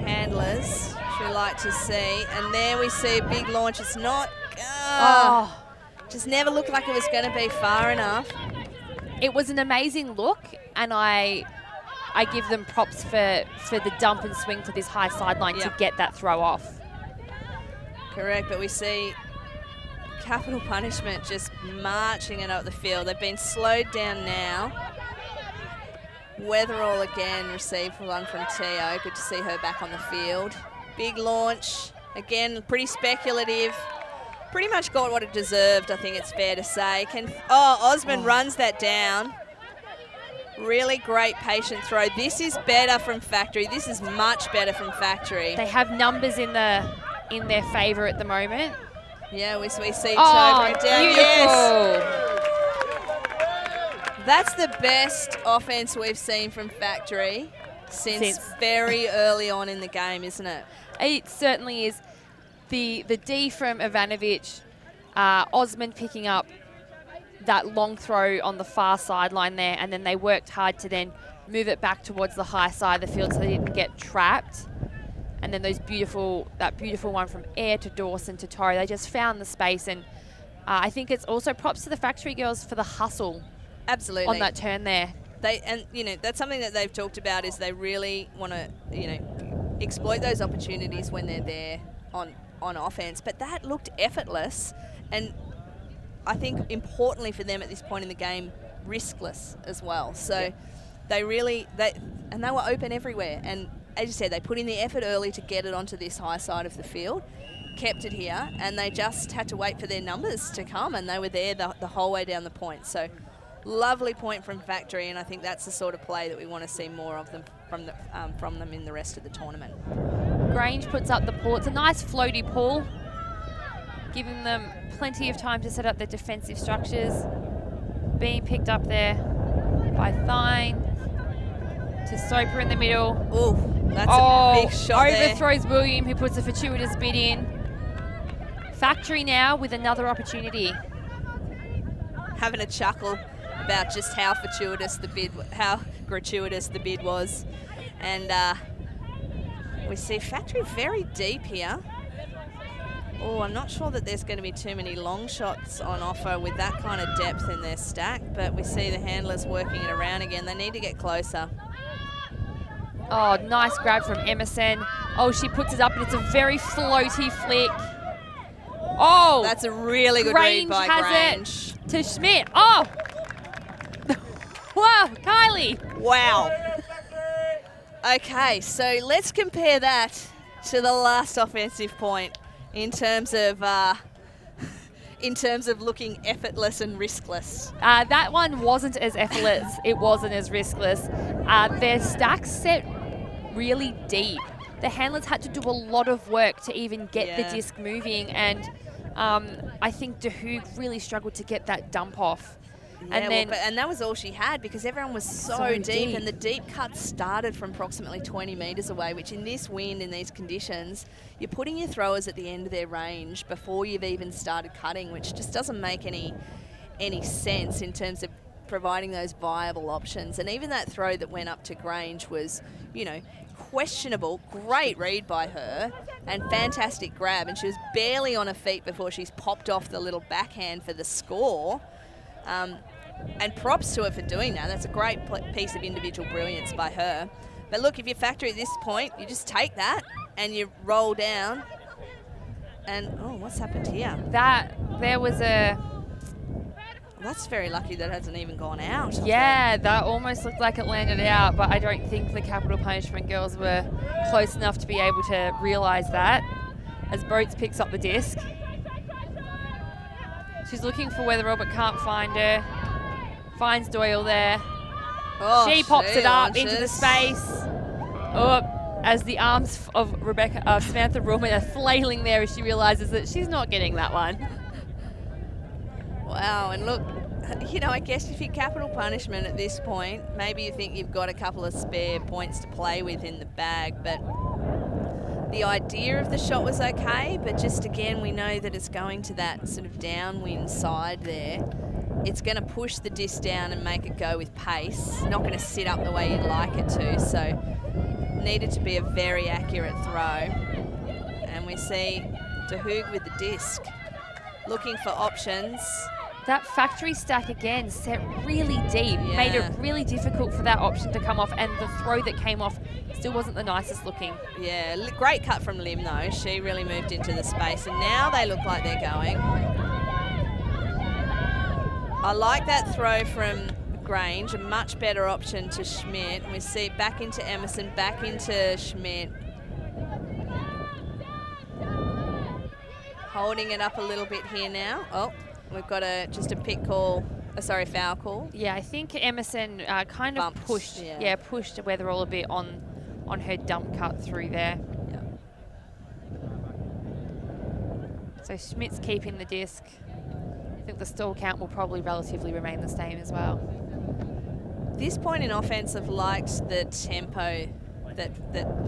handlers, which we like to see. And there we see a big launch. It's not, just never looked like it was going to be far enough. It was an amazing look, and I give them props for the dump and swing to this high sideline to get that throw off. Correct, but we see capital punishment just marching it up the field. They've been slowed down now. Weatherall again received one from Teo. Good to see her back on the field. Big launch. Again, pretty speculative. Pretty much got what it deserved, I think it's fair to say. Osmond runs that down. Really great patient throw. This is better from Factory. This is much better from Factory. They have numbers in their favour at the moment. Yeah, we see Tober down. Yes. That's the best offense we've seen from Factory since very early on in the game, isn't it? It certainly is. The D from Ivanovic, Osmond picking up that long throw on the far sideline there, and then they worked hard to then move it back towards the high side of the field so they didn't get trapped. And then that beautiful one from Air to Dawson to Torrey, they just found the space. And I think it's also props to the Factory girls for the hustle. Absolutely. On that turn there. That's something that they've talked about, is they really want to, exploit those opportunities when they're there on offense. But that looked effortless, and I think importantly for them at this point in the game, riskless as well. So they were open everywhere, and as you said, they put in the effort early to get it onto this high side of the field, kept it here, and they just had to wait for their numbers to come, and they were there the whole way down the point. So lovely point from Factory, and I think that's the sort of play that we want to see more of them from them in the rest of the tournament. Grange puts up the pull. It's a nice floaty pull, giving them plenty of time to set up their defensive structures. Being picked up there by Thine to Soper in the middle. Ooh, that's a big shot there. Overthrows William, who puts a fortuitous bid in. Factory now with another opportunity. Having a chuckle about just how gratuitous the bid was. And we see Factory very deep here. Oh, I'm not sure that there's going to be too many long shots on offer with that kind of depth in their stack, but we see the handlers working it around again. They need to get closer. Oh, nice grab from Emerson. Oh, she puts it up, and it's a very floaty flick. Oh! That's a really good read by Grange. To Schmidt. Oh! Wow, Kylie. Wow. Okay, so let's compare that to the last offensive point in terms of looking effortless and riskless. That one wasn't as effortless. It wasn't as riskless. Their stacks set really deep. The handlers had to do a lot of work to even get the disc moving, and I think De Hoog really struggled to get that dump off. Yeah, and that was all she had, because everyone was so deep, and the deep cuts started from approximately 20 metres away, which in this wind, in these conditions, you're putting your throwers at the end of their range before you've even started cutting, which just doesn't make any sense in terms of providing those viable options. And even that throw that went up to Grange was, you know, questionable. Great read by her and fantastic grab, and she was barely on her feet before she's popped off the little backhand for the score. And props to her for doing that. That's a great piece of individual brilliance by her. But look, if you factor at this point, you just take that and you roll down. And, oh, what's happened here? There was a... That's very lucky that hasn't even gone out. Yeah, that almost looked like it landed out, but I don't think the capital punishment girls were close enough to be able to realise that. As Boats picks up the disc. She's looking for Weatherall but can't find her. Finds Doyle there. Oh, she pops it up launches into the space. Oh, as the arms of Samantha Ruhlman are flailing there as she realises that she's not getting that one. Wow, and look, you know, I guess if you're capital punishment at this point, maybe you think you've got a couple of spare points to play with in the bag, but the idea of the shot was okay, but just again, we know that it's going to that sort of downwind side there. It's going to push the disc down and make it go with pace. Not going to sit up the way you'd like it to, so needed to be a very accurate throw. And we see De Hoog with the disc, looking for options. That Factory stack again set really deep, made it really difficult for that option to come off, and the throw that came off still wasn't the nicest looking. Yeah, great cut from Lim though. She really moved into the space, and now they look like they're going. I like that throw from Grange, a much better option to Schmidt. We see it back into Emerson, back into Schmidt. Holding it up a little bit here now. Oh, we've got just a pick call, sorry, foul call. Yeah, I think Emerson kind of pushed Weatherall a bit on her dump cut through there. Yeah. So Schmidt's keeping the disc. I think the stall count will probably relatively remain the same as well. This point in offense, I've liked the tempo that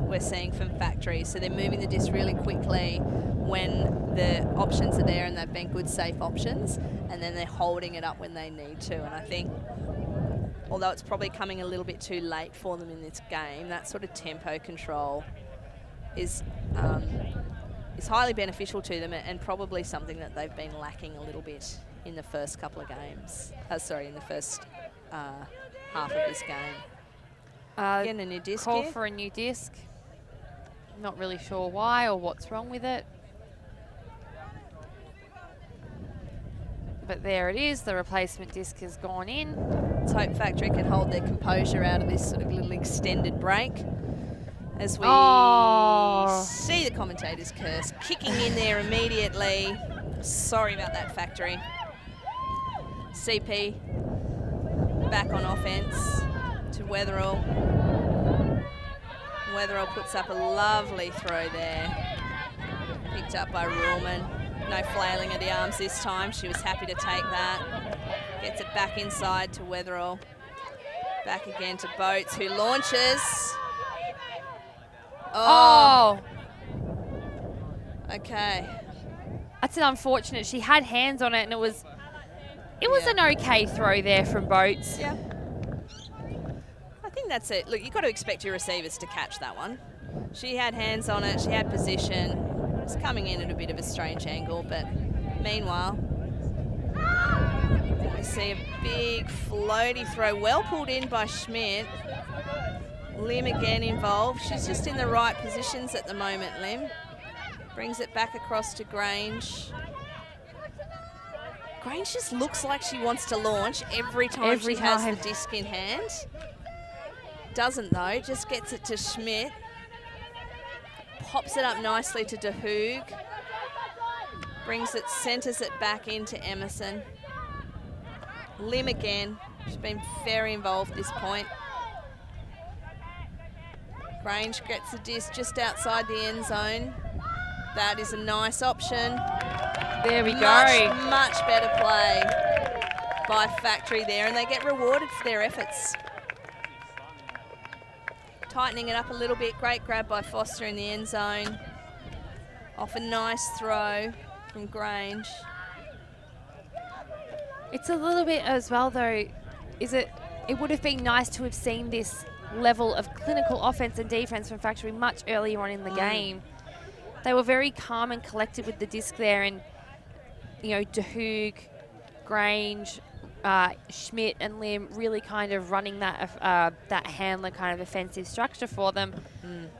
we're seeing from Factory. So they're moving the disc really quickly when the options are there, and they've been good, safe options, and then they're holding it up when they need to. And I think, although it's probably coming a little bit too late for them in this game, that sort of tempo control is highly beneficial to them, and probably something that they've been lacking a little bit in the first couple of games. In the first half of this game. Getting a new disc Call here. for a new disc. Not really sure why or what's wrong with it. But there it is, the replacement disc has gone in. Let's hope Factory can hold their composure out of this sort of little extended break. As we Oh. see the commentator's curse kicking in there immediately. Sorry about that, Factory. CP back on offense to Weatherall. Weatherall puts up a lovely throw there. Picked up by Ruhlman. No flailing of the arms this time. She was happy to take that. Gets it back inside to Weatherall. Back again to Boats, who launches. Oh. Okay. That's an unfortunate. She had hands on it, and it was an okay throw there from Boats. Yeah. I think that's it. Look, you've got to expect your receivers to catch that one. She had hands on it. She had position. It's coming in at a bit of a strange angle, but meanwhile, we see a big floaty throw. Well pulled in by Schmidt. Lim again involved. She's just in the right positions at the moment, Lim. Brings it back across to Grange. Grange just looks like she wants to launch every time she has the disc in hand. Doesn't though, just gets it to Schmidt. Pops it up nicely to De Hoog. Brings it, centres it back into Emerson. Lim again. She's been very involved at this point. Grange gets the disc just outside the end zone. That is a nice option. There we go. Much better play by Factory there, and they get rewarded for their efforts. Tightening it up a little bit. Great grab by Foster in the end zone. Off a nice throw from Grange. It's a little bit as well, though. It would have been nice to have seen this level of clinical offense and defense from Factory much earlier on in the game. They were very calm and collected with the disc there, and De Hoog, Grange, Schmidt and Lim really kind of running that handler kind of offensive structure for them.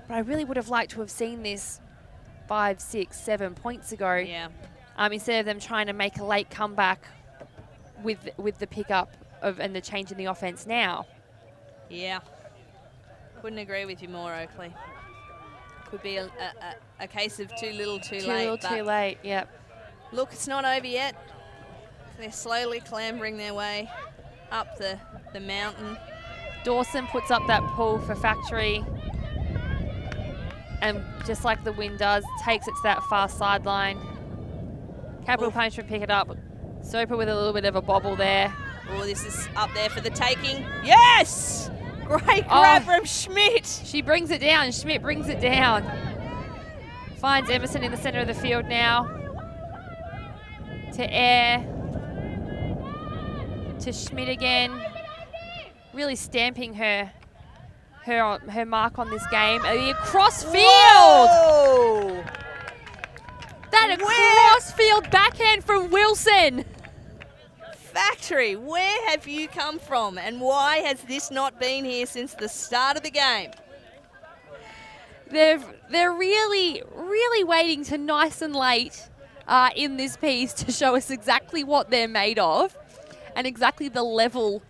But I really would have liked to have seen this 5, 6, 7 points ago. Yeah. Instead of them trying to make a late comeback with the pickup and the change in the offense now. Yeah. Couldn't agree with you more, Oakley. Could be a case of too little, too late. Too little, too late, yep. Look, it's not over yet. They're slowly clambering their way up the mountain. Dawson puts up that pull for Factory. And just like the wind does, takes it to that far sideline. Capital punishment, pick it up. Soper with a little bit of a bobble there. Oh, this is up there for the taking. Yes! Great grab from Schmidt. She brings it down. Schmidt brings it down. Finds Emerson in the center of the field now. To Air. To Schmidt again. Really stamping her mark on this game. Across field! Whoa! That across field backhand from Wilson. Factory, where have you come from, and why has this not been here since the start of the game? They're really, really waiting to nice and late in this piece to show us exactly what they're made of and exactly the level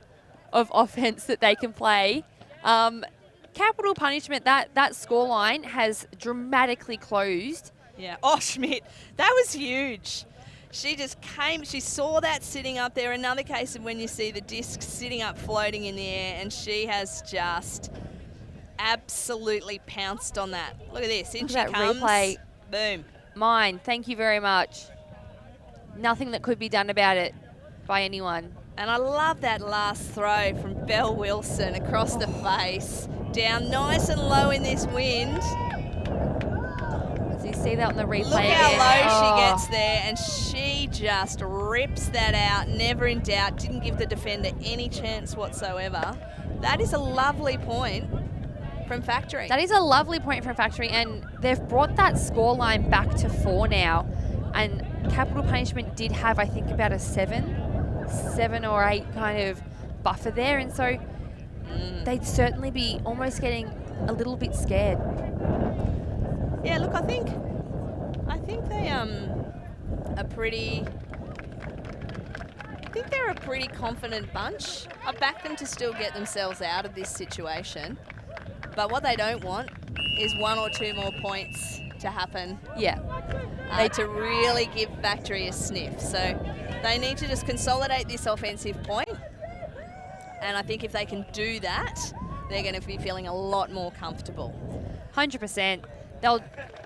of offense that they can play. Capital punishment, that scoreline has dramatically closed. Yeah. Oh, Schmidt, that was huge. She just came, she saw that sitting up there. Another case of when you see the disc sitting up floating in the air, and she has just absolutely pounced on that. Look at this, in she comes. Replay. Boom. Mine, thank you very much. Nothing that could be done about it by anyone. And I love that last throw from Belle Wilson across the face. Down nice and low in this wind. So you see that on the replay. Look how low she gets there, and she just rips that out, never in doubt, didn't give the defender any chance whatsoever. That is a lovely point from Factory. That is a lovely point from Factory, and they've brought that scoreline back to 4 now. And capital punishment did have, I think, about a 7 or 8 kind of buffer there, and so they'd certainly be almost getting a little bit scared. Yeah, look, I think they they're a pretty confident bunch. I back them to still get themselves out of this situation. But what they don't want is 1 or 2 more points to happen. Yeah. To really give Factory a sniff. So they need to just consolidate this offensive point. And I think if they can do that, they're going to be feeling a lot more comfortable. 100%.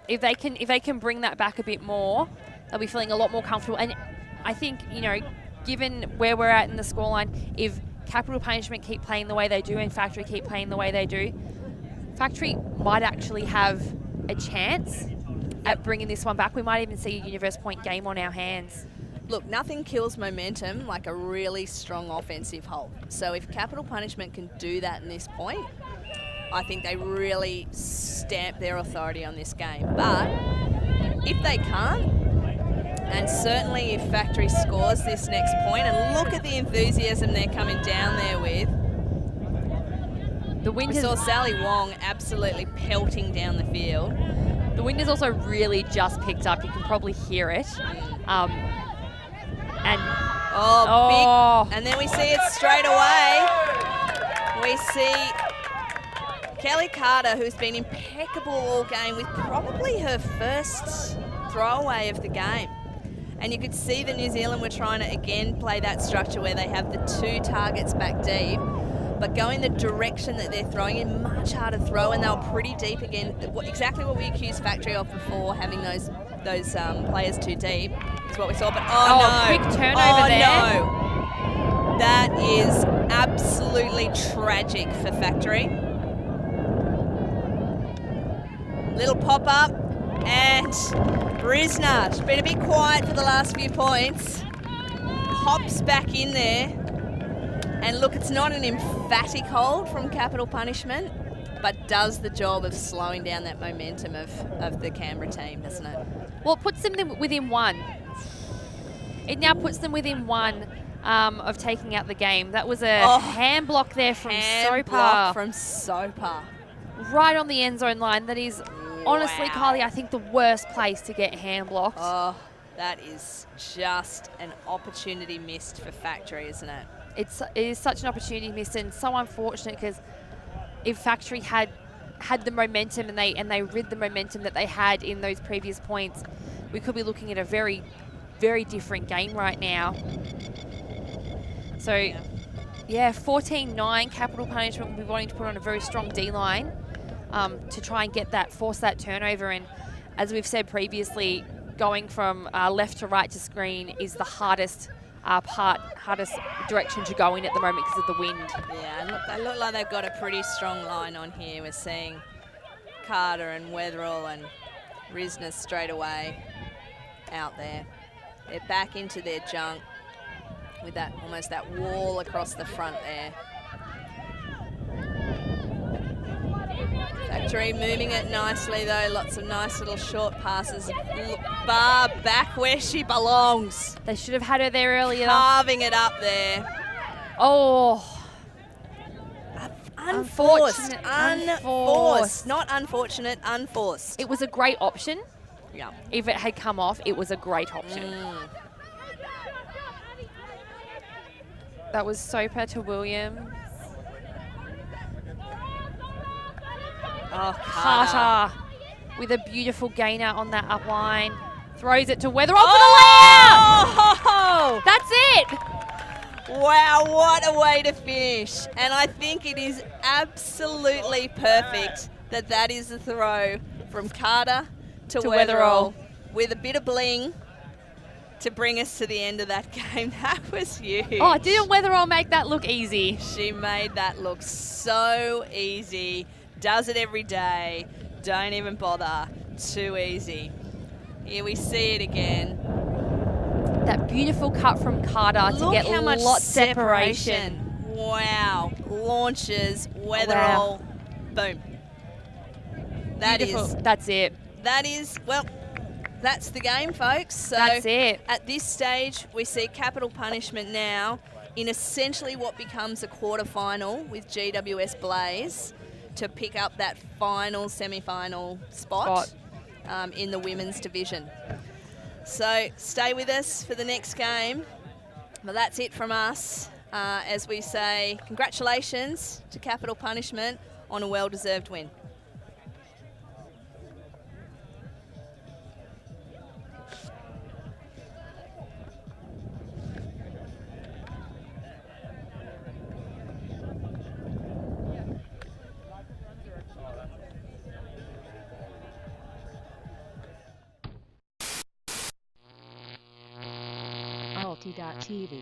If they can bring that back a bit more, they'll be feeling a lot more comfortable. And I think, you know, given where we're at in the scoreline, if Capital Punishment keep playing the way they do and Factory keep playing the way they do, Factory might actually have a chance at bringing this one back. We might even see a universe point game on our hands. Look, nothing kills momentum like a really strong offensive hold. So if Capital Punishment can do that in this point, I think they really stamp their authority on this game. But if they can't, and certainly if Factory scores this next point, and look at the enthusiasm they're coming down there with. We saw Sally Wong absolutely pelting down the field. The wind has also really just picked up. You can probably hear it. Big. And then we see it straight away. We see Kelly Carter, who's been impeccable all game with probably her first throwaway of the game. And you could see the New Zealand were trying to again play that structure where they have the 2 targets back deep, but going the direction that they're throwing in, much harder throw, and they were pretty deep again. Exactly what we accused Factory of before, having those players too deep, is what we saw. But no. Quick turnover there. No. That is absolutely tragic for Factory. Little pop-up, and Brisner, she's been a bit quiet for the last few points, pops back in there. And look, it's not an emphatic hold from Capital Punishment, but does the job of slowing down that momentum of the Canberra team, doesn't it? Well, it puts them within 1. It now puts them within 1 of taking out the game. That was a hand block there from Soper. Right on the end zone line. That is, honestly, Kylie, I think the worst place to get hand blocked. Oh, that is just an opportunity missed for Factory, isn't it? It is such an opportunity missed, and so unfortunate, because if Factory had the momentum and they rid the momentum that they had in those previous points, we could be looking at a very, very different game right now. So, yeah, 14-9, Capital Punishment will be wanting to put on a very strong D-line to try and force that turnover. And as we've said previously, going from left to right to screen is the hardest direction to go in at the moment because of the wind. Yeah, and look, they look like they've got a pretty strong line on here. We're seeing Carter and Wetherell and Risner straight away out there. They're back into their junk with that almost that wall across the front there. Factory moving it nicely though, lots of nice little short passes. Bar back where she belongs. They should have had her there earlier. Carving it up there. Oh. Unforced. Not unfortunate, unforced. It was a great option. Yeah. If it had come off, it was a great option. That was Soper to Williams. Oh, Carter with a beautiful gainer on that up line. Throws it to Wetherell for the layup! That's it! Wow, what a way to finish. And I think it is absolutely perfect that is the throw from Carter to Wetherell with a bit of bling to bring us to the end of that game. That was huge. Oh, didn't Wetherell make that look easy? She made that look so easy. Does it every day. Don't even bother. Too easy. Here we see it again. That beautiful cut from Carter to get how much lot separation. Wow. Launches, Wetherell. Boom. That's it. That is, well, that's the game, folks. So that's it. At this stage, we see Capital Punishment now in essentially what becomes a quarterfinal with GWS Blaze to pick up that final semi-final spot. In the women's division. So stay with us for the next game. Well, that's it from us. As we say, congratulations to Capital Punishment. on a well-deserved win. Alti.tv